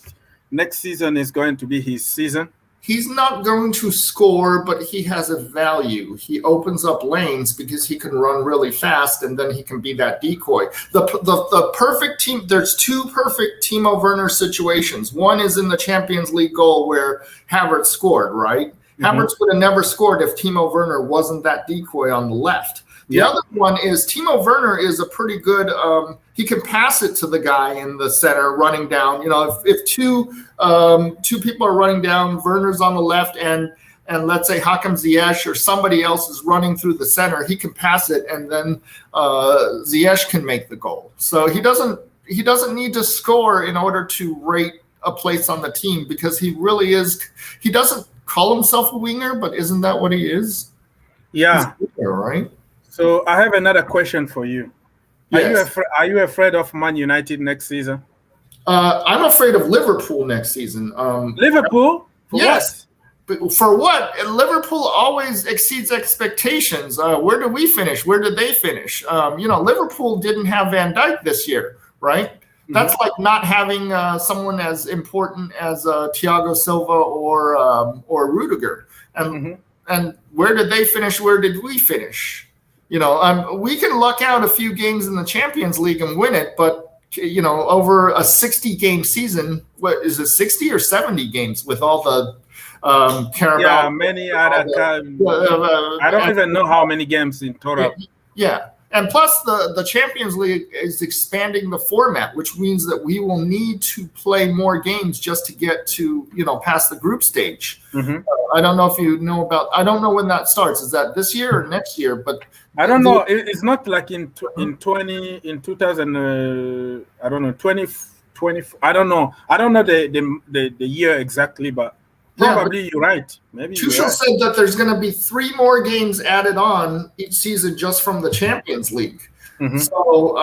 A: next season is going to be his season?
B: He's not going to score, but he has a value. He opens up lanes because he can run really fast, and then he can be that decoy. The perfect team, there's two perfect Timo Werner situations. One is in the Champions League goal where Havertz scored, right? Mm-hmm. Havertz would have never scored if Timo Werner wasn't that decoy on the left. The other one is Timo Werner is a pretty good he can pass it to the guy in the center running down. You know, if two people are running down, Werner's on the left and let's say Hakim Ziyech or somebody else is running through the center, he can pass it and then Ziyech can make the goal. So he doesn't need to score in order to rate a place on the team because he doesn't call himself a winger, but isn't that what he is?
A: Yeah.
B: He's a winger, right?
A: So I have another question for you.
B: Yes.
A: Are you afraid of Man United next season?
B: I'm afraid of Liverpool next season.
A: Liverpool? For
B: yes. But for what? Liverpool always exceeds expectations. Where did we finish? Where did they finish? Liverpool didn't have Van Dijk this year, right? Mm-hmm. That's like not having someone as important as Thiago Silva or Rudiger. And where did they finish? Where did we finish? We can luck out a few games in the Champions League and win it, but over a 60-game season, what is it, 60 or 70 games with all the Carabao?
A: Yeah, many other. I don't even know how many games in total.
B: Yeah, and plus the Champions League is expanding the format, which means that we will need to play more games just to get to past the group stage. Mm-hmm. I don't know if you know about. I don't know when that starts. Is that this year or next year? But
A: I don't know. It's not like in 2000. I don't know 2020. I don't know. I don't know the year exactly, but probably you're right. Maybe
B: Tuchel said that there's going to be 3 more games added on each season just from the Champions League. Mm-hmm. So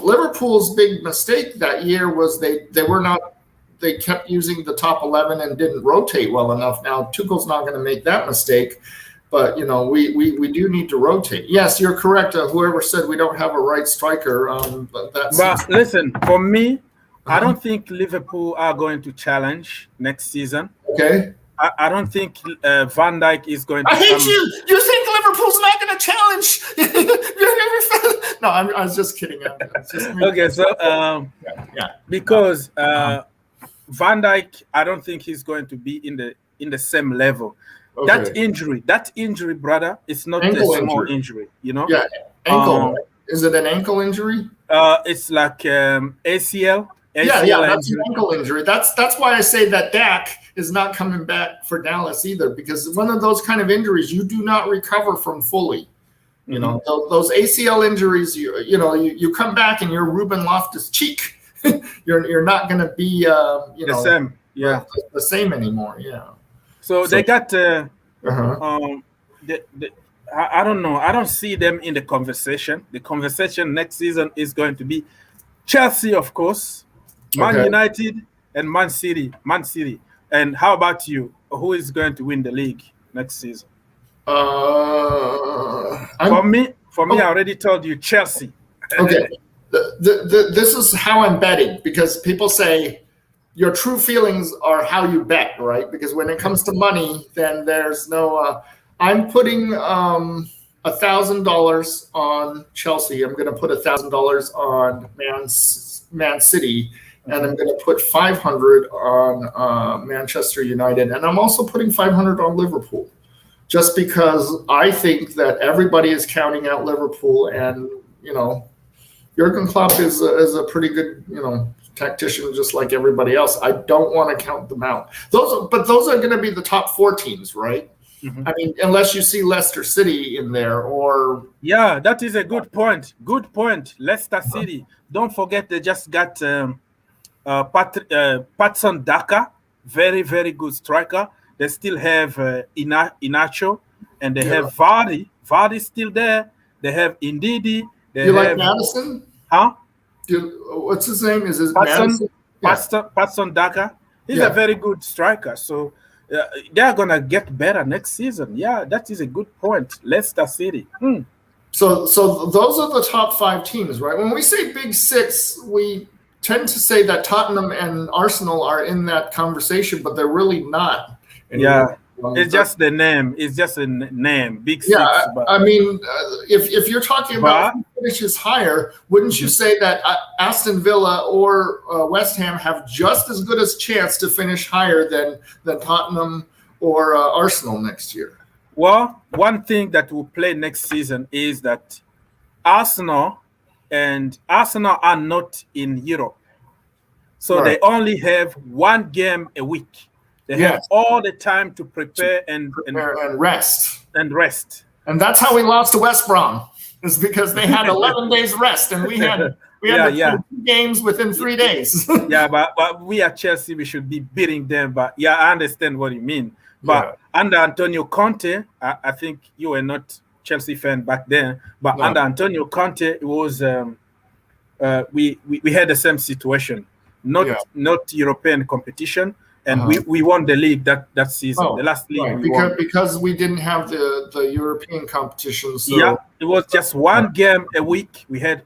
B: Liverpool's big mistake that year was they were not. They kept using the top 11 and didn't rotate well enough. Now Tuchel's not going to make that mistake. But, we do need to rotate. Yes, you're correct. Whoever said we don't have a right striker. But
A: listen, for me, I don't think Liverpool are going to challenge next season.
B: Okay.
A: I don't think Van Dijk is going to
B: I hate you. You think Liverpool's not going to challenge? No, I was just kidding.
A: Okay, so because Van Dijk, I don't think he's going to be in the same level. Okay. That injury, brother, it's not ankle a small injury,
B: Yeah, ankle. Is it an ankle injury?
A: It's like ACL.
B: Yeah, that's an ankle injury. That's why I say that Dak is not coming back for Dallas either, because one of those kind of injuries you do not recover from fully. Mm-hmm. Those ACL injuries, you come back and you're Ruben Loftus-Cheek. you're not going to be
A: the same. Yeah,
B: the same anymore. Yeah.
A: So they got I don't know. I don't see them in the conversation. The conversation next season is going to be Chelsea, of course, Man United, and Man City. And how about you? Who is going to win the league next season? For me, I already told you Chelsea.
B: Okay. This is how I'm betting, because people say your true feelings are how you bet, right? Because when it comes to money, then there's no. I'm putting $1,000 on Chelsea. I'm going to put $1,000 on Man City, and I'm going to put 500 on Manchester United, and I'm also putting 500 on Liverpool, just because I think that everybody is counting out Liverpool, and Jurgen Klopp is a pretty good tactician, just like everybody else. I don't want to count them out. Those are going to be the top 4 teams, right? Mm-hmm. I mean, unless you see Leicester City in there, or
A: that is a good point. Good point. Leicester City. Don't forget they just got Patson Daka, very very good striker. They still have Inacho, and they have Vardy. Vardy's still there. They have Indidi.
B: Like Madison?
A: Huh?
B: What's his name? Is his Madison?
A: Patson Daka. He's a very good striker. So they're gonna get better next season. Yeah, that is a good point. Leicester City.
B: So those are the top 5 teams, right? When we say Big 6, we tend to say that Tottenham and Arsenal are in that conversation, but they're really not.
A: Yeah. It's just the name. It's just a name. Big 6.
B: Yeah, I mean, if you're talking about who finishes higher, wouldn't you say that Aston Villa or West Ham have just as good a chance to finish higher than Tottenham or Arsenal next year?
A: Well, one thing that will play next season is that Arsenal are not in Europe. So they only have 1 game a week. They have all the time to prepare and
B: rest.
A: And
B: that's how we lost to West Brom. Is because they had 11 days rest, and we had 2 games within 3 days.
A: but we at Chelsea, we should be beating them. But I understand what you mean. But under Antonio Conte, I think you were not Chelsea fan back then. But under Antonio Conte, it was we had the same situation, not
B: Yeah.
A: not European competition, and
B: Uh-huh.
A: we won the league that season.
B: Oh,
A: The last league
B: right.
A: we won.
B: Because we didn't have the European competition. So
A: Yeah, it was just one game a week. We had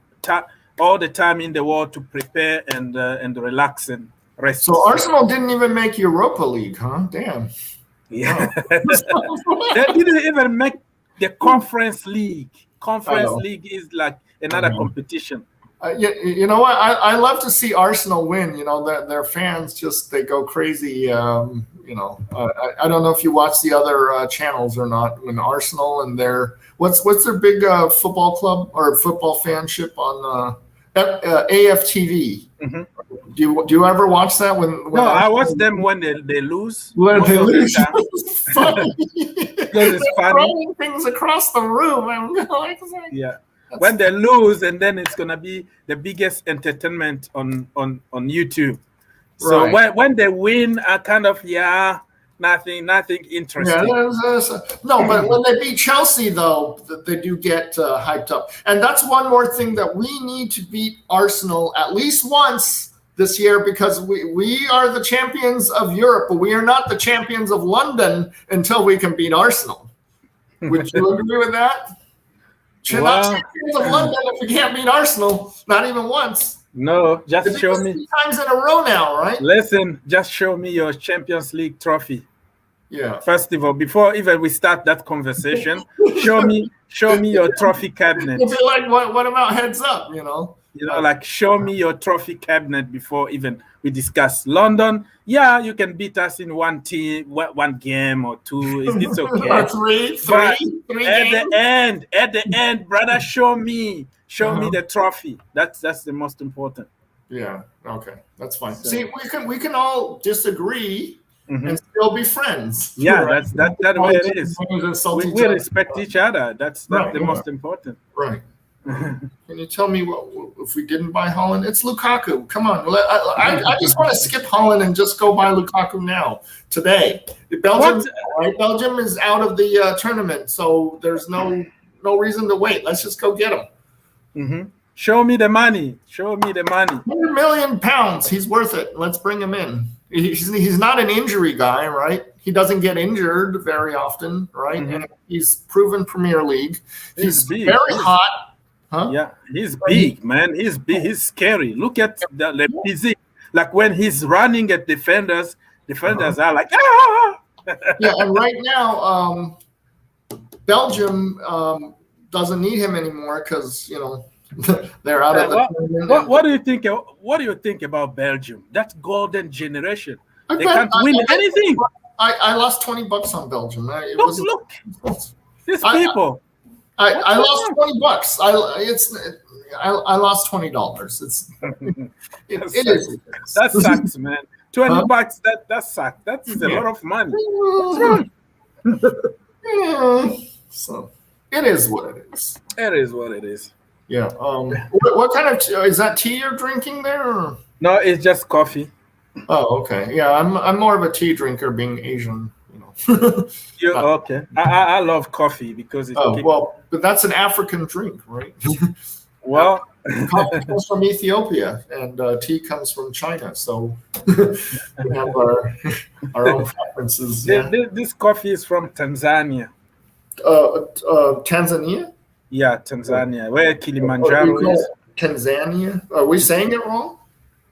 A: all the time in the world to prepare and relax and rest.
B: So Arsenal didn't even make Europa League, huh? Damn.
A: Yeah,
B: Oh.
A: they didn't even make the Conference League. Conference
B: know.
A: League is like another competition.
B: You know what? I love to see Arsenal win. You know, their fans they go crazy. You know, I don't know if you watch the other channels or not. When Arsenal and what's their big football club or football fanship on AFTV?
A: Mm-hmm.
B: Do you ever watch that? When
A: No, I watch them when they lose.
B: When they lose,
A: it's funny. Because it's funny.
B: Throwing things across the room. I'm like,
A: yeah. When they lose, and then it's gonna be the biggest entertainment on YouTube. So
B: right.
A: when they win, I kind of nothing interesting.
B: Yeah, no, but when they beat Chelsea, though, they do get hyped up, and that's one more thing that we need to beat Arsenal at least once this year, because we are the champions of Europe, but we are not the champions of London until we can beat Arsenal. Would you agree with that? We're not champions of London if we can't beat Arsenal, not even once.
A: No, just show me
B: 3 times in a row now, right?
A: Listen, just show me your Champions League trophy.
B: Yeah.
A: First of all, before even we start that conversation, show me your trophy cabinet.
B: You'll be like, what about heads up? You know,
A: like show me your trophy cabinet before even we discuss London. Yeah, you can beat us in one game or two. It's okay.
B: Or three
A: at the end, brother, show me the trophy. That's the most important.
B: Yeah. Okay, that's fine. So, see, we can all disagree. Mm-hmm. And still be friends.
A: Yeah, right? that's way it is. We respect each other. That's the most important.
B: Right. Can you tell me what if we didn't buy Haaland? It's Lukaku. Come on. I just want to skip Haaland and just go buy Lukaku now, today. Belgium is out of the tournament, so there's no reason to wait. Let's just go get him.
A: Mm-hmm. Show me the money. £100
B: million. He's worth it. Let's bring him in. He's not an injury guy, right? He doesn't get injured very often, right? Mm-hmm. And he's proven Premier League. He's very hot. Huh?
A: Yeah, he's big, man. He's big. He's scary. Look at the physique. Like when he's running at defenders are like, ah!
B: Yeah, and right now, Belgium doesn't need him anymore because, they're out of the.
A: What do you think? What do you think about Belgium? That golden generation. They can't win anything.
B: I lost $20 on Belgium.
A: Look, these people.
B: I lost $20. I lost $20. It is.
A: That sucks, man. $20. That sucks. That is a lot of money.
B: So it is what it is.
A: It is what it is.
B: Yeah. What kind of is that tea you're drinking there? Or?
A: No, it's just coffee.
B: Oh, okay. Yeah, I'm more of a tea drinker, being Asian.
A: Okay. I love coffee because it's
B: but that's an African drink, right?
A: Well,
B: coffee comes from Ethiopia and tea comes from China, so we have our own preferences. Yeah.
A: This coffee is from Tanzania.
B: Tanzania?
A: Yeah, Tanzania. Where Kilimanjaro is.
B: Tanzania? Are we saying it wrong?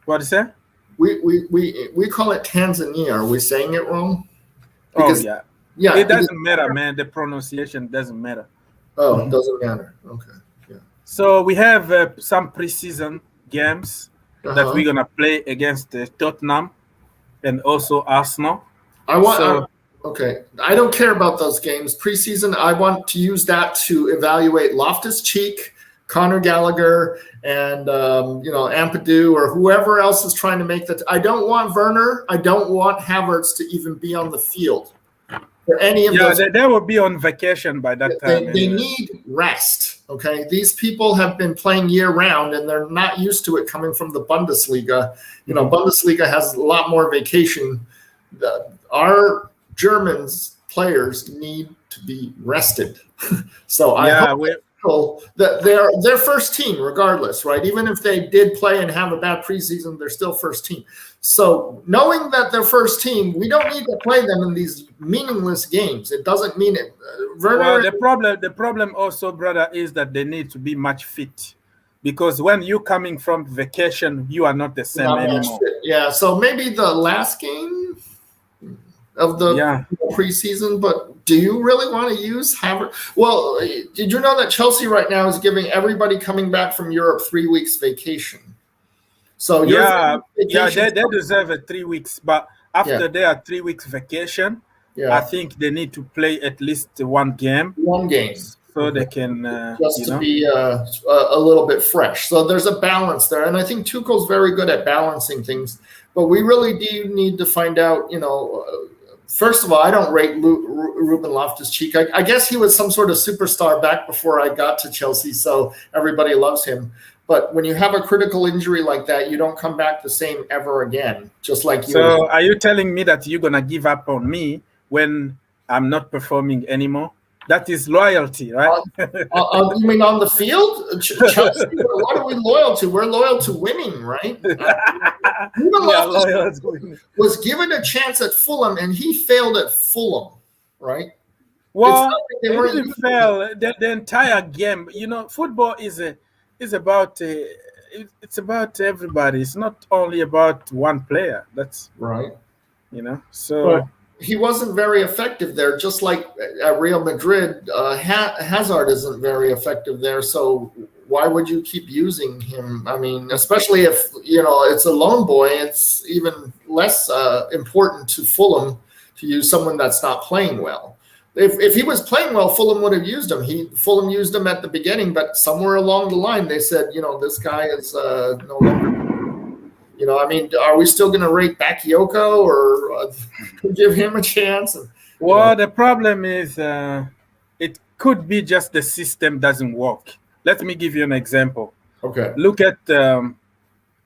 A: What is that?
B: We call it Tanzania. Are we saying it wrong?
A: Because, yeah. It doesn't matter, man. The pronunciation doesn't matter.
B: Oh, it doesn't matter. Okay. Yeah.
A: So we have some preseason games that we're gonna play against Tottenham and also Arsenal.
B: Okay. I don't care about those games. Preseason, I want to use that to evaluate Loftus-Cheek, Conor Gallagher, and Ampadu or whoever else is trying to make that. I don't want Werner. I don't want Havertz to even be on the field for any of those.
A: Yeah, they will be on vacation by that time.
B: They need rest. Okay, these people have been playing year round, and they're not used to it coming from the Bundesliga. Bundesliga has a lot more vacation. Our Germans players need to be rested. So I Tuchel that they're first team regardless, right? Even if they did play and have a bad preseason, they're still first team. So knowing that they're first team, we don't need to play them in these meaningless games. It doesn't mean it.
A: Well, the problem also, brother, is that they need to be match fit. Because when you're coming from vacation, you are not the same anymore.
B: Yeah, so maybe the last game of the preseason, but do you really want to use Havertz? Well, did you know that Chelsea right now is giving everybody coming back from Europe 3 weeks vacation? So
A: they deserve a 3 weeks, but after their 3 weeks vacation, I think they need to play at least one game. So they can
B: to be a little bit fresh. So there's a balance there, and I think Tuchel's very good at balancing things. But we really do need to find out. First of all, I don't rate Ruben Loftus-Cheek. I guess he was some sort of superstar back before I got to Chelsea, so everybody loves him. But when you have a critical injury like that, you don't come back the same ever again. Just like you.
A: So are you telling me that you're gonna give up on me when I'm not performing anymore? That is loyalty, right?
B: You mean on the field? Chelsea, what are we loyal to? We're loyal to winning, right? Was given a chance at Fulham, and he failed at Fulham, right?
A: Well, he didn't fail the entire game. Football is about it's about everybody. It's not only about one player. That's
B: right.
A: So. But
B: he wasn't very effective there, just like at Real Madrid. Hazard isn't very effective there, so why would you keep using him? I mean, especially if it's a lone boy, it's even less important to Fulham to use someone that's not playing well. If he was playing well, Fulham would have used him. Fulham used him at the beginning, but somewhere along the line they said, this guy is no longer. Are we still going to rate Bakayoko or give him a chance?
A: Well, the problem is it could be just the system doesn't work. Let me give you an example.
B: Okay.
A: Look at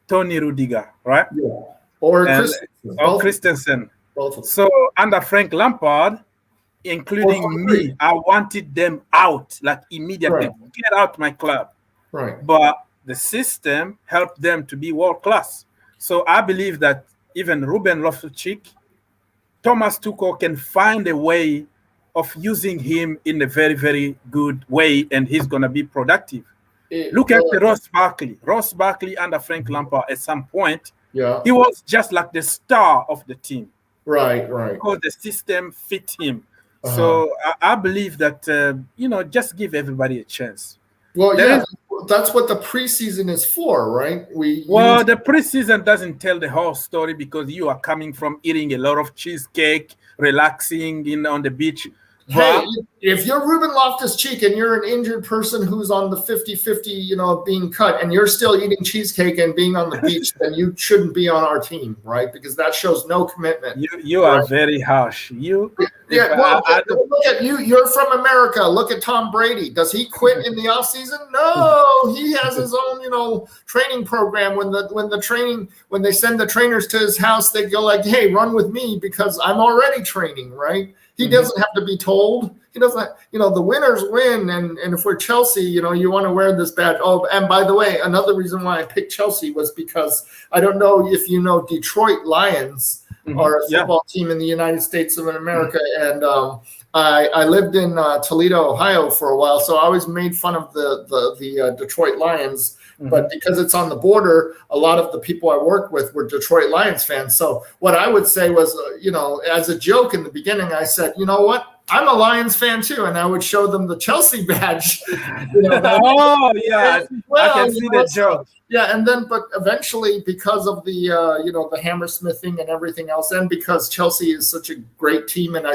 A: Tony Rudiger, right?
B: Yeah. Or
A: Christensen.
B: Both of them.
A: So under Frank Lampard, including me, I wanted them out like immediately. Right. Get out my club.
B: Right.
A: But the system helped them to be world class. So I believe that even Ruben Loftus-Cheek, Thomas Tuchel can find a way of using him in a very, very good way, and he's going to be productive. Look at Ross Barkley. Ross Barkley under Frank Lampard at some point, he was just like the star of the team.
B: Right.
A: Because the system fit him. So I believe that, just give everybody a chance.
B: Well, that's what the preseason is for, right?
A: The preseason doesn't tell the whole story because you are coming from eating a lot of cheesecake, relaxing on the beach.
B: Hey, if you're Ruben Loftus-Cheek and you're an injured person who's on the 50-50, being cut, and you're still eating cheesecake and being on the beach, then you shouldn't be on our team, right? Because that shows no commitment.
A: You are very harsh.
B: Look at you. You're from America. Look at Tom Brady. Does he quit in the offseason? No, he has his own, training program. When they send the trainers to his house, they go like, "Hey, run with me because I'm already training," right? He doesn't have to be told. He doesn't, the winners win. And if we're Chelsea, you want to wear this badge. Oh, and by the way, another reason why I picked Chelsea was because I don't know if you know Detroit Lions are a football team in the United States of America. And I lived in Toledo, Ohio for a while. So I always made fun of the Detroit Lions. But because it's on the border, a lot of the people I worked with were Detroit Lions fans. So what I would say was, as a joke in the beginning, I said, you know what? I'm a Lions fan too, and I would show them the Chelsea badge. I
A: can see the joke.
B: Yeah, and then, but eventually, because of the the hammersmithing and everything else, and because Chelsea is such a great team, and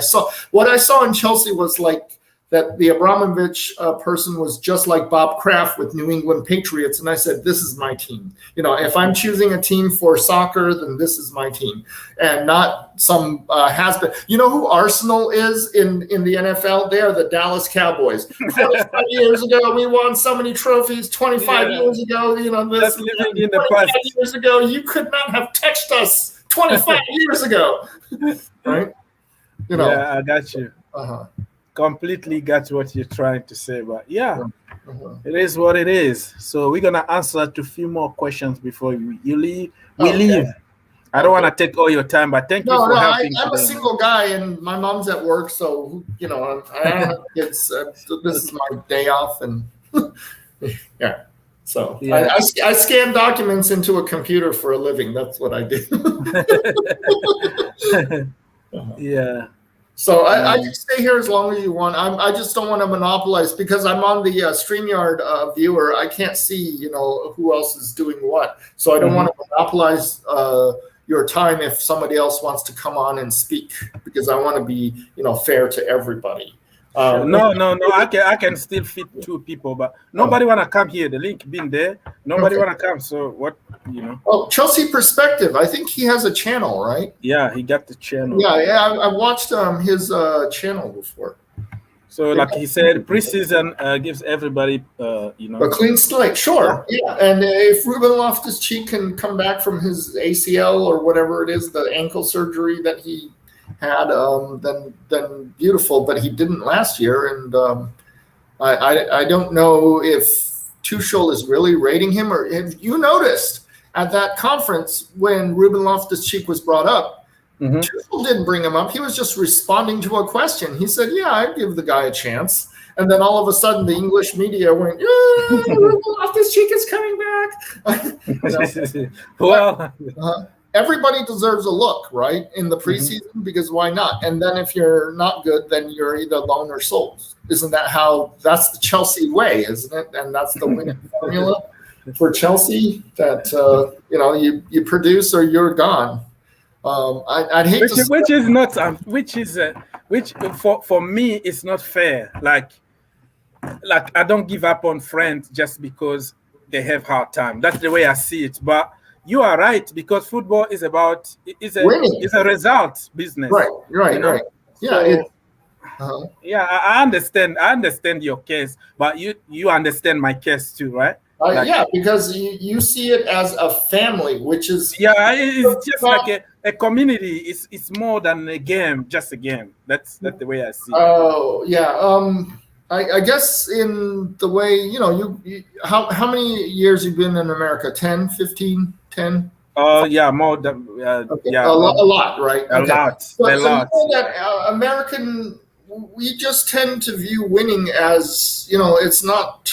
B: what I saw in Chelsea was like that the Abramovich person was just like Bob Kraft with New England Patriots. And I said, this is my team. If I'm choosing a team for soccer, then this is my team and not some has-been. You know who Arsenal is in the NFL? They are the Dallas Cowboys. 25 years ago, we won so many trophies. 25 years ago,
A: just living in the past.
B: Years ago, you could not have touched us 25 years ago. Right?
A: I got you. completely got what you're trying to say, but yeah,
B: Uh-huh.
A: it is what it is. So we're gonna answer to a few more questions before you leave. We
B: Okay.
A: leave. I don't want to take all your time, but thank you
B: No,
A: for
B: no,
A: helping
B: I'm a
A: today, man.
B: single guy, and my mom's at work, so I don't have kids. So this is my day off, and yeah. So
A: Yeah.
B: I scan documents into a computer for a living. That's what I do.
A: Yeah.
B: So I can stay here as long as you want. I just don't want to monopolize because I'm on the StreamYard viewer. I can't see, who else is doing what. So I don't want to monopolize your time if somebody else wants to come on and speak because I want to be, fair to everybody.
A: No. I can still fit 2 people, but nobody wanna come here. The link been there. Nobody wanna come. So what?
B: Oh, Chelsea Perspective. I think he has a channel, right?
A: Yeah, he got the channel.
B: Yeah. I watched his channel before.
A: So, like he said, preseason gives everybody,
B: a clean slate. Sure, yeah. And if Ruben Loftus-Cheek can come back from his ACL or whatever it is, the ankle surgery that he had, then beautiful. But he didn't last year, and I don't know if Tuchel is really rating him. Or have you noticed at that conference when Ruben Loftus-Cheek was brought up? Tuchel didn't bring him up. He was just responding to a question. He said, "Yeah, I'd give the guy a chance." And then all of a sudden, the English media went, "Yeah, Ruben Loftus-Cheek is coming back."
A: Well,
B: everybody deserves a look, right, in the preseason, because why not? And then if you're not good, then you're either loaned or sold. Isn't that that's the Chelsea way, isn't it? And that's the winning formula for Chelsea, that you produce or you're gone. I'd hate to,
A: which is not which for me is not fair. Like I don't give up on friends just because they have hard time. That's the way I see it. But you are right, because football is about
B: winning.
A: It's a result business.
B: Right. Yeah. So,
A: yeah, I understand your case, but you understand my case too, right?
B: Yeah, because you see it as a family, which is
A: it's just like a community. It's more than a game, just a game. That's the way I see it.
B: Oh yeah. I guess in the way you how many years you've been in America? 10, 15, 10?
A: Yeah, more than
B: okay. A lot, right?
A: A lot.
B: So you know that American, we just tend to view winning as it's not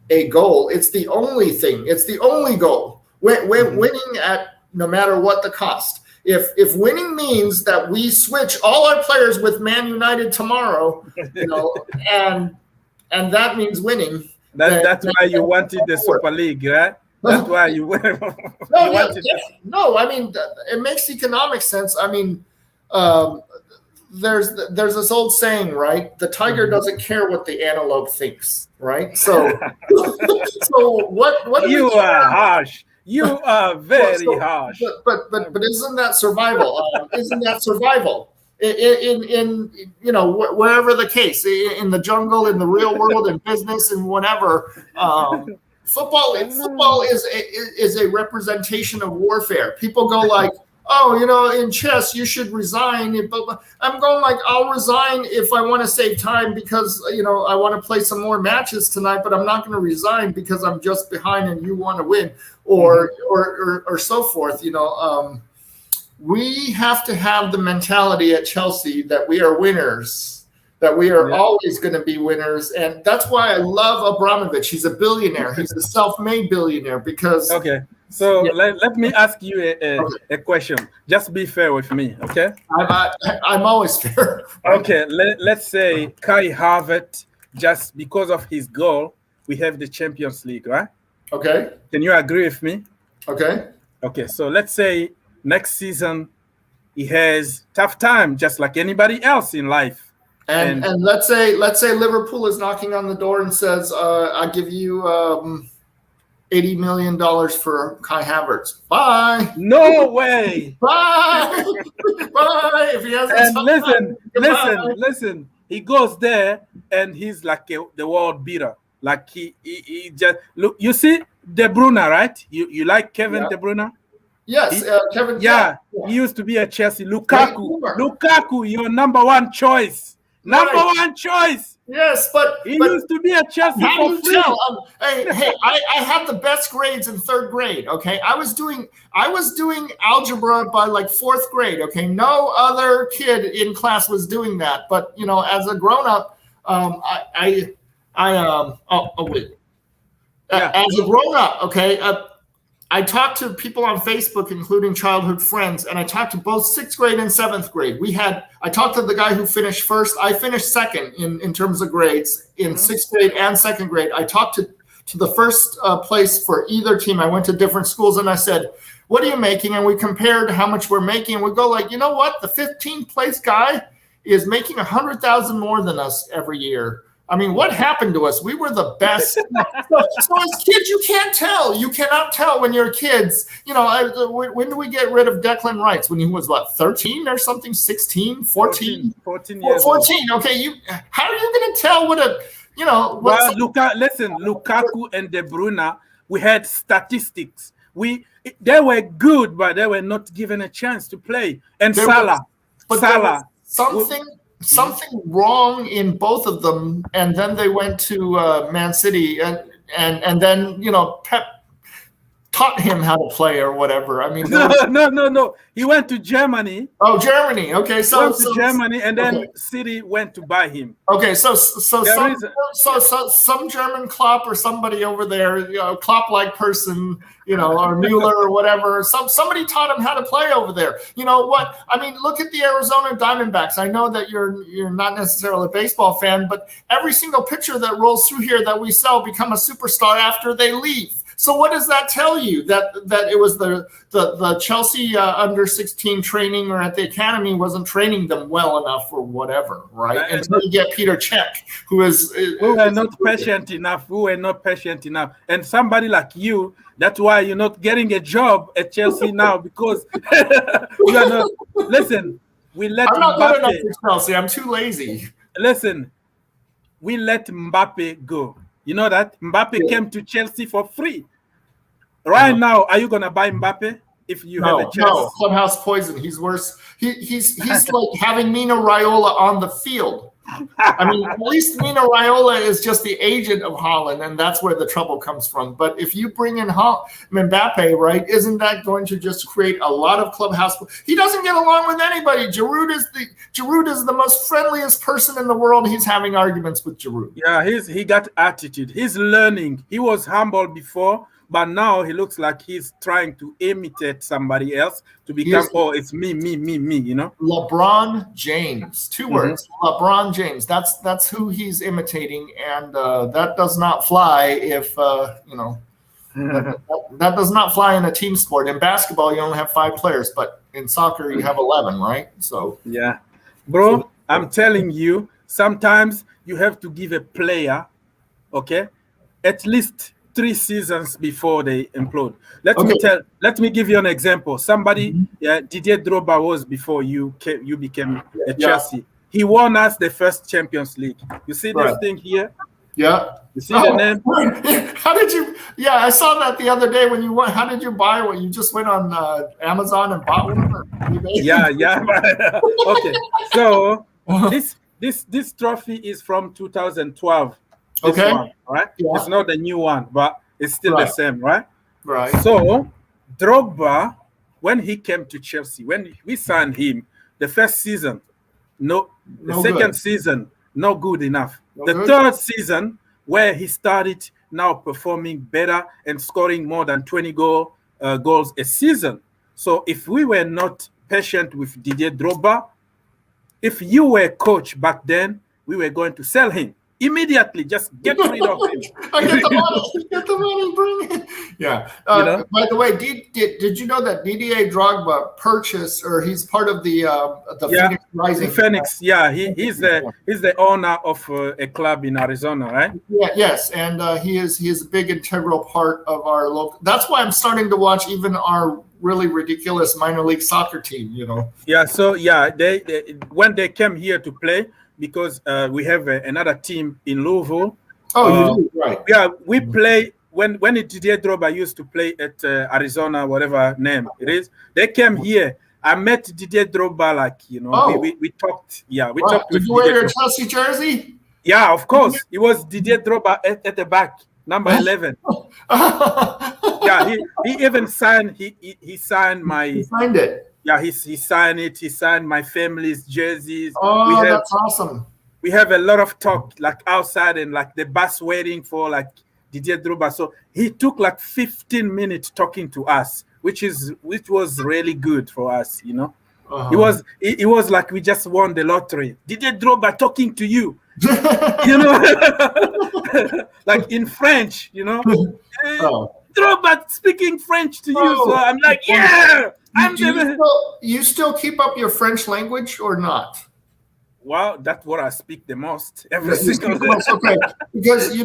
B: a goal. It's the only thing. It's the only goal. Winning at no matter what the cost. If winning means that we switch all our players with Man United tomorrow, and that means winning.
A: That's why you wanted the Super League, right? That's why you wanted.
B: No, I mean it makes economic sense. I mean, there's this old saying, right? The tiger doesn't care what the antelope thinks, right? So, what
A: you are harsh. You are very harsh.
B: But isn't that survival? Isn't that survival? In wherever the case, in the jungle, in the real world, in business, and whatever. Football is a representation of warfare. People go like, "Oh, in chess you should resign." But I'm going like, I'll resign if I want to save time because I want to play some more matches tonight. But I'm not going to resign because I'm just behind and you want to win, or so forth. We have to have the mentality at Chelsea that we are winners, that we are always going to be winners. And that's why I love Abramovich. He's a billionaire. He's a self-made billionaire because...
A: Okay. So let me ask you a question. Just be fair with me, okay?
B: I'm always fair.
A: Okay, let's say Kai Havertz, just because of his goal, we have the Champions League, right?
B: Okay.
A: Can you agree with me?
B: Okay.
A: Okay, so let's say next season he has tough time, just like anybody else in life.
B: And let's say Liverpool is knocking on the door and says, "I give you $80 million for Kai Havertz." Bye.
A: No way.
B: Bye. Bye. If he has
A: and listen. He goes there and he's like the world beater. Like he just look. You see De Bruyne, right? You like Kevin De Bruyne?
B: Yes, Kevin.
A: Yeah, he used to be at Chelsea. Lukaku, your number one choice. Number one choice.
B: Yes, but
A: he used to be at Chelsea
B: how
A: for
B: do
A: free.
B: you tell? I had the best grades in 3rd grade. Okay, I was doing algebra by like 4th grade. Okay, no other kid in class was doing that. But as a grown up, wait. As a grown up, okay. I talked to people on Facebook, including childhood friends, and I talked to both 6th grade and 7th grade. I talked to the guy who finished first. I finished second in terms of grades in 6th grade and 2nd grade. I talked to the first place for either team. I went to different schools and I said, what are you making? And we compared how much we're making. And we go like, you know what? The 15th place guy is making $100,000 more than us every year. I mean, what happened to us? We were the best. So as kids, you can't tell. You cannot tell when you're kids. When do we get rid of Declan Rice? When he was, 13 or something? 16, 14?
A: 14 years
B: 14. Old. Okay, how are you going to tell what a,
A: Well, Lukaku and De Bruyne, we had statistics. They were good, but they were not given a chance to play. And Salah.
B: Something wrong in both of them, and then they went to Man City, and then Pep taught him how to play or whatever. I mean,
A: no. He went to Germany.
B: Oh, Germany. Okay, so
A: Germany, and then City went to buy him.
B: Okay, so some German Klopp or somebody over there, Klopp-like person, or Mueller or whatever. Somebody taught him how to play over there. You know what? I mean, look at the Arizona Diamondbacks. I know that you're not necessarily a baseball fan, but every single pitcher that rolls through here that we sell become a superstar after they leave. So what does that tell you? That it was the Chelsea under 16 training or at the academy wasn't training them well enough or whatever, right? Until you get Peter Cech, who
A: were not patient enough. Who were not patient enough, and somebody like you. That's why you're not getting a job at Chelsea now because you are not. Listen, I'm
B: not good enough for Chelsea. I'm too lazy.
A: Listen, we let Mbappe go. You know that Mbappe came to Chelsea for free. Right now, are you gonna buy Mbappe if you have a chance?
B: No, clubhouse poison. He's worse. He's like having Mino Raiola on the field. I mean, at least Mino Raiola is just the agent of Haaland, and that's where the trouble comes from. But if you bring in Mbappe, right, isn't that going to just create a lot of clubhouse? He doesn't get along with anybody. Giroud is the most friendliest person in the world. He's having arguments with Giroud.
A: Yeah, he got attitude. He's learning. He was humble before, but now he looks like he's trying to imitate somebody else to become, it's me,
B: LeBron James. 2 words. LeBron James. That's who he's imitating, and that does not fly if, that does not fly in a team sport. In basketball, you only have 5 players, but in soccer, you have 11, right? So
A: yeah. Bro, I'm telling you, sometimes you have to give a player, okay, at least 3 seasons before they implode. Let me give you an example. Somebody, Didier Drogba was before you became a Chelsea. He won us the first Champions League. You see this thing here?
B: Yeah.
A: You see the name?
B: How did you? Yeah, I saw that the other day when you went. How did you buy one? You just went on Amazon and bought one? Or
A: yeah. Okay. So this trophy is from 2012.
B: Okay.
A: One, all right.
B: Yeah.
A: It's not the new one, but it's still the same, right?
B: Right.
A: So Drogba, when he came to Chelsea, when we signed him, the first season, the second season, not good enough. The third season, where he started now performing better and scoring more than 20 goals a season. So if we were not patient with Didier Drogba, if you were coach back then, we were going to sell him. Immediately, just get rid of him.
B: Get the money, bring it. Yeah. By the way, did you know that Didier Drogba purchased, or he's part of the Phoenix Rising?
A: Phoenix, yeah. He's the owner of a club in Arizona, right?
B: Yeah. Yes, and he is a big integral part of our local. That's why I'm starting to watch even our really ridiculous minor league soccer team.
A: Yeah. So they when they came here to play. Because we have another team in Louisville.
B: Oh, you do? Right.
A: Yeah, we play when Didier Drogba used to play at Arizona, whatever name it is. They came here. I met Didier Drogba, like, we talked. Yeah, we
B: Wow.
A: talked
B: Did
A: with
B: you wear
A: Didier
B: your
A: Drogba.
B: Chelsea jersey?
A: Yeah, of course. It was Didier Drogba at the back, number 11. Yeah, he even signed he signed
B: You
A: my
B: signed it.
A: yeah, he signed it. He signed my family's jerseys.
B: Oh, that's awesome.
A: We have a lot of talk like outside and like the bus waiting for like Didier Drogba. So he took like 15 minutes talking to us, which was really good for us, you know. It was like we just won the lottery. Didier Drogba talking to you, you know, like in French, you know. Drogba speaking French to you. So I'm like, yeah.
B: You still keep up your French language or not?
A: Well, that's what I speak the most every single day.
B: Okay, because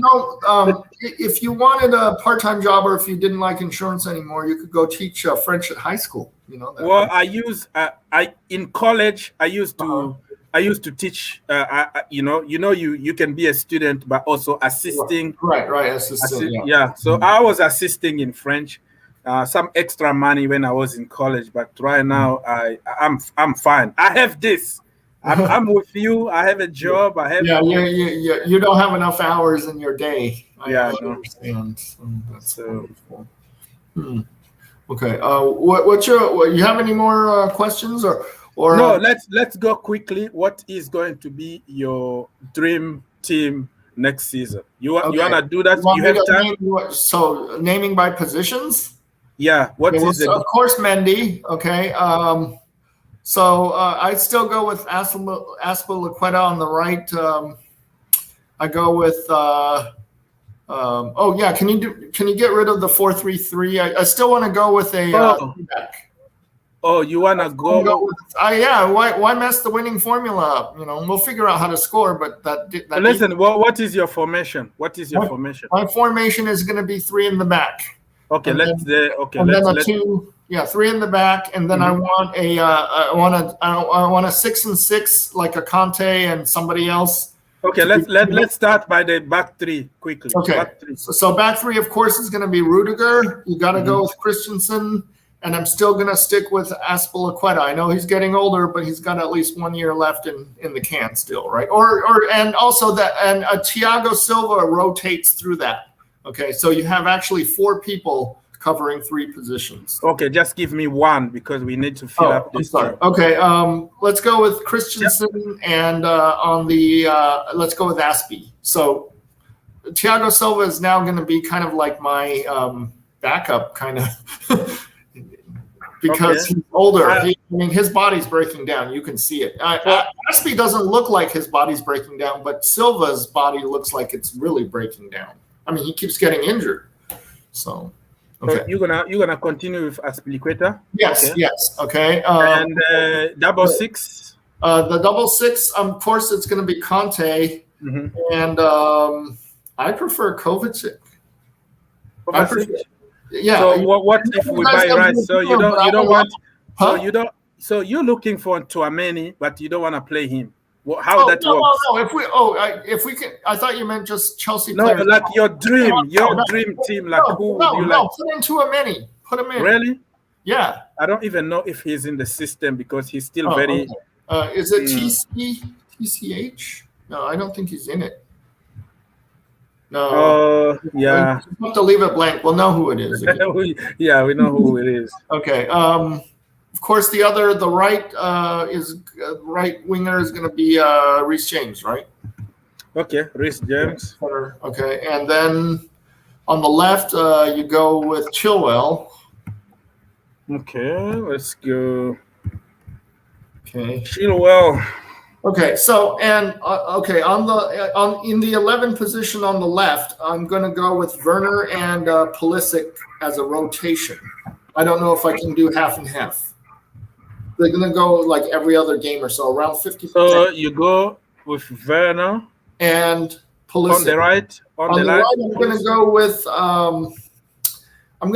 B: if you wanted a part-time job or if you didn't like insurance anymore, you could go teach French at high school. You know.
A: Well, in college I used to teach. You can be a student but also assisting.
B: Right, assisting.
A: Yeah. So I was assisting in French. Some extra money when I was in college, but right now I'm fine. I have this. I'm with you. I have a job. I have.
B: Yeah. You don't have enough hours in your day. I understand. That's wonderful. Okay. You have any more questions or?
A: No. Let's go quickly. What is going to be your dream team next season? You wanna do that? You have time.
B: So naming by positions.
A: Yeah.
B: Of course, Mendy. Okay. So I'd still go with Azpilicueta on the right. I go with. Can you get rid of the 4-3-3? I still want to go with a. Back.
A: Oh, you want to go?
B: With, why mess the winning formula up? We'll figure out how to score, but that
A: listen. What is your formation? Formation?
B: My formation is going to be 3 in the back.
A: Okay, and let's
B: then 2. Yeah, 3 in the back, and then I want a 6-6 like a Conte and somebody else.
A: Okay, let's start by the back 3 quickly.
B: Okay, back 3. So back 3, of course, is going to be Rudiger. You got to go with Christensen, and I'm still going to stick with Azpilicueta. I know he's getting older, but he's got at least 1 year left in the can still, right? And also Thiago Silva rotates through that. Okay, so you have actually 4 people covering 3 positions.
A: Okay, just give me 1 because we need to fill up this.
B: Sorry. Okay, let's go with Christensen and on the let's go with Aspi. So Thiago Silva is now going to be kind of like my backup, kind of, because he's older. His body's breaking down. You can see it. Aspi doesn't look like his body's breaking down, but Silva's body looks like it's really breaking down. I mean, he keeps getting injured. So. Okay.
A: So you're gonna continue with Azpilicueta?
B: Yes. Okay.
A: And double 6.
B: The double 6, of course, it's going to be Conte, and I prefer Kovacic. Yeah.
A: So what if we buy right? So you don't want. Huh? So you're looking for Tchouaméni, but you don't want to play him. How that works?
B: No. If we can, I thought you meant just Chelsea.
A: No, players. Like your dream team. Like who would you like?
B: Put in Tchouaméni. Put him in.
A: Really?
B: Yeah.
A: I don't even know if he's in the system because he's still very.
B: Okay. Is it TCH? No, I don't think he's in it. No.
A: Yeah.
B: You have to leave it blank. We'll know who it is.
A: Yeah, we know who it is.
B: Okay. Of course, the right winger is going to be Reece James, right?
A: Okay, Reece James.
B: Okay, and then on the left, you go with Chilwell.
A: Okay, let's go.
B: Okay,
A: Chilwell.
B: Okay, so and in the 11 position on the left, I'm going to go with Werner and Pulisic as a rotation. I don't know if I can do half and half. They're going to go like every other game or so, around 50%.
A: So you go with Werner
B: and Pulisic.
A: On the right,
B: I'm going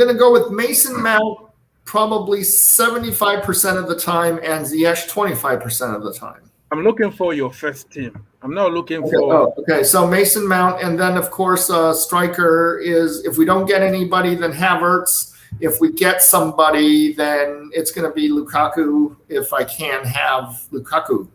B: to go with Mason Mount probably 75% of the time and Ziyech 25% of the time.
A: I'm looking for your first team. I'm not looking for.
B: Okay. So Mason Mount, and then of course striker is, if we don't get anybody, then Havertz. if we get somebody, then it's going to be Lukaku if I can have Lukaku,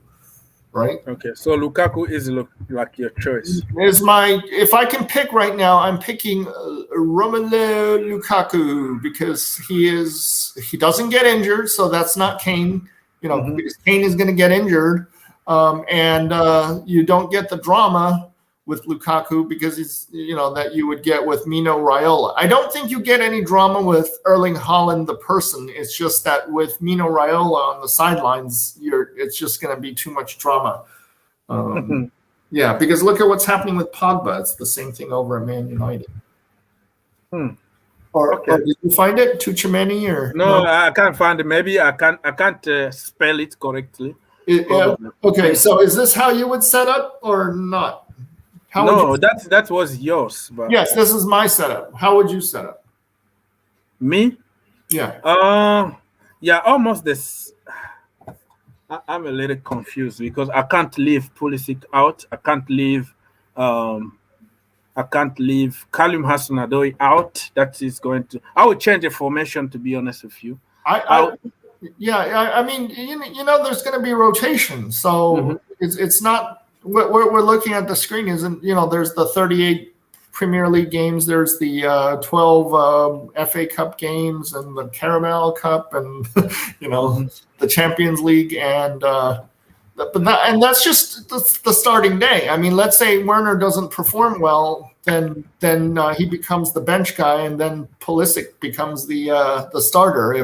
B: right?
A: Okay, so Lukaku is like your choice.
B: If I can pick right now, I'm picking Romelu Lukaku because he doesn't get injured, so that's not Kane. Because Kane is going to get injured, and you don't get the drama with Lukaku because he's that you would get with Mino Raiola. I don't think you get any drama with Erling Haaland the person. It's just that with Mino Raiola on the sidelines, it's just going to be too much drama. Yeah, because look at what's happening with Pogba. It's the same thing over at Man United. Or did you find it, Tuchemeni, or
A: no? I can't find it. Maybe I can't spell it correctly.
B: Okay, so is this how you would set up or not?
A: That was yours. But
B: yes, this is my setup. How would you set up?
A: Me?
B: Yeah.
A: Yeah, almost this. I'm a little confused because I can't leave Pulisic out. I can't leave Callum Hudson-Odoi out. That is going to. I would change the formation, to be honest with you.
B: I mean, there's going to be rotation, so it's not. What we're looking at the screen isn't. There's the 38 Premier League games. There's the 12 FA Cup games and the Carabao Cup, and the Champions League, and that's just the starting day. I mean, let's say Werner doesn't perform well, then he becomes the bench guy, and then Pulisic becomes the starter.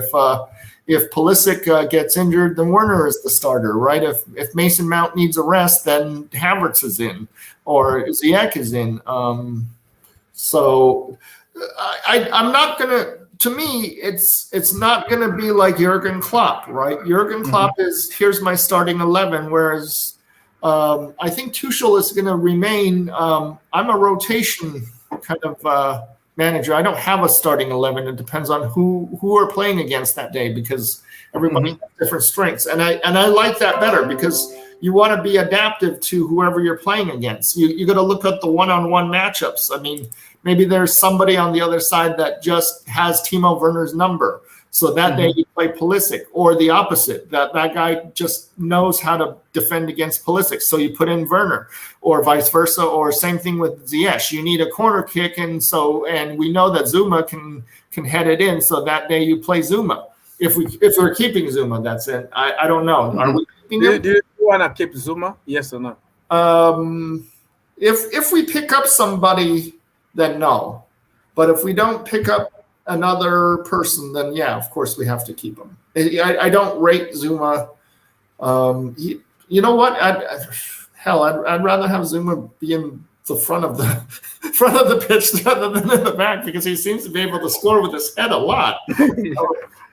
B: If Pulisic gets injured, then Werner is the starter, right? If Mason Mount needs a rest, then Havertz is in, or Ziyech is in. So I'm not gonna. To me, it's not going to be like Jurgen Klopp, right? Jurgen Klopp is, here's my starting 11, whereas I think Tuchel is going to remain. I'm a rotation kind of manager. I don't have a starting 11. It depends on who are playing against that day because everybody has different strengths, and I like that better because you want to be adaptive to whoever you're playing against. You got to look at the one-on-one matchups. I mean, maybe there's somebody on the other side that just has Timo Werner's number. So that day you play Pulisic, or the opposite, that guy just knows how to defend against Pulisic. So you put in Werner, or vice versa, or same thing with Ziyech. You need a corner kick, and we know that Zouma can head it in. So that day you play Zouma. If we're keeping Zouma, that's it. I don't know. Are we keeping him?
A: Do you want to keep Zouma? Yes or no?
B: If we pick up somebody, then no. But if we don't pick up another person, then yeah, of course we have to keep him. I don't rate Zouma. You know what? I'd rather have Zouma be in the front of the pitch rather than in the back because he seems to be able to score with his head a lot.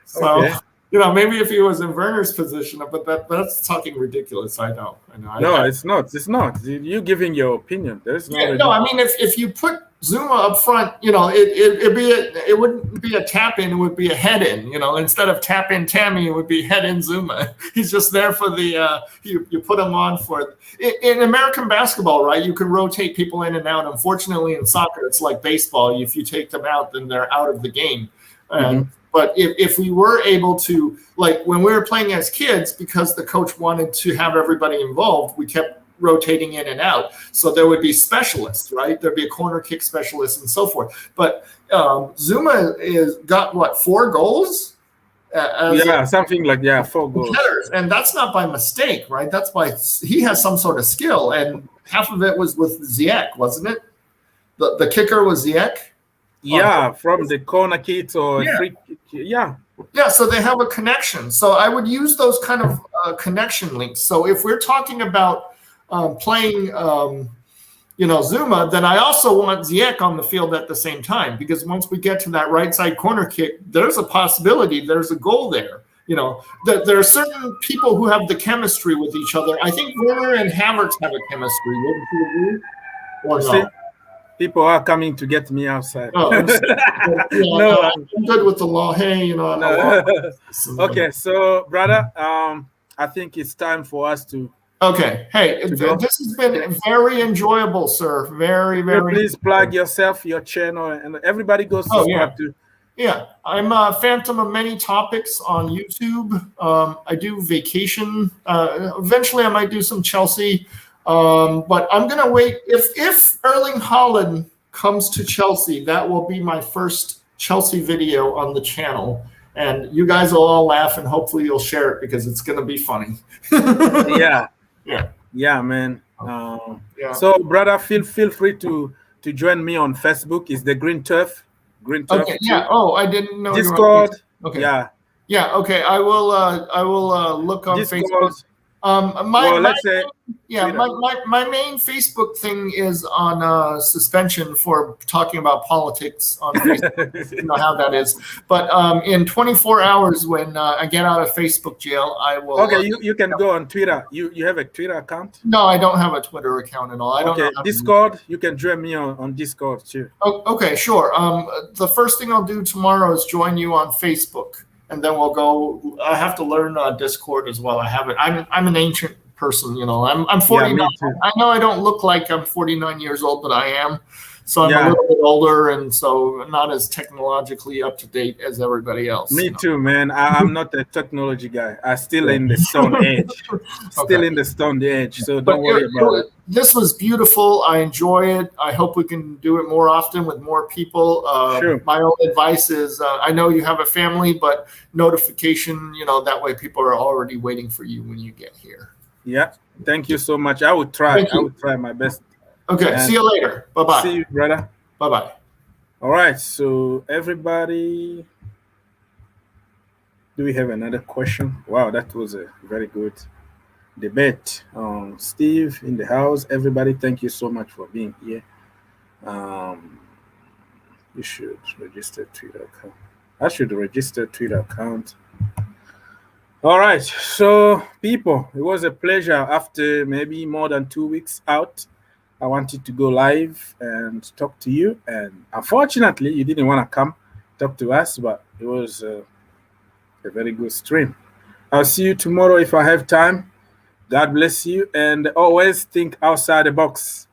B: So. Okay. Maybe if he was in Werner's position, but that's talking ridiculous. I know.
A: No, it's not. It's not. You're giving your opinion. There's no.
B: No, I mean, if you put Zouma up front, it wouldn't be a tap in. It would be a head in. Instead of tap in Tammy, it would be head in Zouma. He's just there for the. You put him on for in American basketball, right? You can rotate people in and out. Unfortunately, in soccer, it's like baseball. If you take them out, then they're out of the game. But if we were able to, like when we were playing as kids, because the coach wanted to have everybody involved, we kept rotating in and out. So there would be specialists, right? There'd be a corner kick specialist and so forth. But Zouma got 4 goals?
A: Something like 4 goals.
B: And that's not by mistake, right? That's by he has some sort of skill. And half of it was with Ziyech, wasn't it? The kicker was Ziyech?
A: Yeah, from the corner kick or free kick. Yeah,
B: so they have a connection. So I would use those kind of connection links. So if we're talking about playing, Zouma, then I also want Ziyech on the field at the same time because once we get to that right side corner kick, there's a possibility there's a goal there. There are certain people who have the chemistry with each other. I think Werner and Havertz have a chemistry. Wouldn't you agree? Or no?
A: People are coming to get me outside.
B: Oh, I'm good with the law. Hey,
A: Okay, so brother, I think it's time for us to.
B: Okay. Hey, this has been very enjoyable, sir. Very, very.
A: Please plug yourself, your channel, and everybody goes to subscribe to.
B: Yeah, I'm Phantom of Many Topics on YouTube. I do vacation. Eventually, I might do some Chelsea, but I'm gonna wait. If Erling Haaland comes to Chelsea, that will be my first Chelsea video on the channel, and you guys will all laugh, and hopefully you'll share it because it's gonna be funny.
A: Yeah,
B: Yeah,
A: man.
B: yeah.
A: So, brother, feel free to join me on Facebook. It's the Green Turf. Green Turf.
B: Okay. Yeah. Oh, I didn't know you were on
A: Discord.
B: Facebook. Okay.
A: Yeah.
B: Yeah. Okay. I will look on
A: Discord.
B: Facebook.
A: Well, let's say
B: Yeah,
A: Twitter.
B: my main Facebook thing is on suspension for talking about politics on Facebook. You know how that is. But in 24 hours, when I get out of Facebook jail, I will.
A: Okay, you can go on Twitter. You have a Twitter account?
B: No, I don't have a Twitter account at all. I don't know.
A: Discord. You can join me on Discord too.
B: Oh, okay, sure. The first thing I'll do tomorrow is join you on Facebook, and then we'll go. I have to learn Discord as well. I haven't. I'm an ancient person, you know. I'm 49.
A: Yeah,
B: I know I don't look like I'm 49 years old, but I am. So I'm
A: Yeah.
B: a little bit older, and so not as technologically up to date as everybody else.
A: Me
B: you know.
A: too, man. I'm not a technology guy. I'm still in the stone age. Still
B: Okay.
A: in the stone age. So
B: But
A: don't worry about it.
B: this was beautiful. I enjoy it. I hope we can do it more often with more people.
A: Sure.
B: My own advice is I know you have a family, but notification, you know, that way people are already waiting for you when you get here.
A: Yeah. Thank you so much. I will try.
B: Thank you.
A: I will try my best.
B: Okay.
A: And
B: see you later. Bye-bye.
A: See you, brother.
B: Bye-bye.
A: All right. So everybody, do we have another question? Wow, that was a very good debate. Steve in the house. Everybody, thank you so much for being here. You should register Twitter account. I should register Twitter account. All right. So people, it was a pleasure after maybe more than 2 weeks out. I wanted to go live and talk to you, and unfortunately, you didn't want to come talk to us, but it was a very good stream. I'll see you tomorrow if I have time. God bless you, and always think outside the box.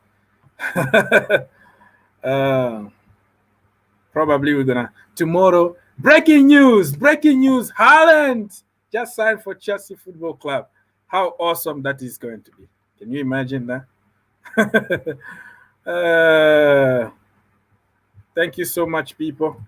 A: Probably we're gonna tomorrow. Breaking news! Haaland just signed for Chelsea Football Club. How awesome that is going to be! Can you imagine that? Thank you so much, people.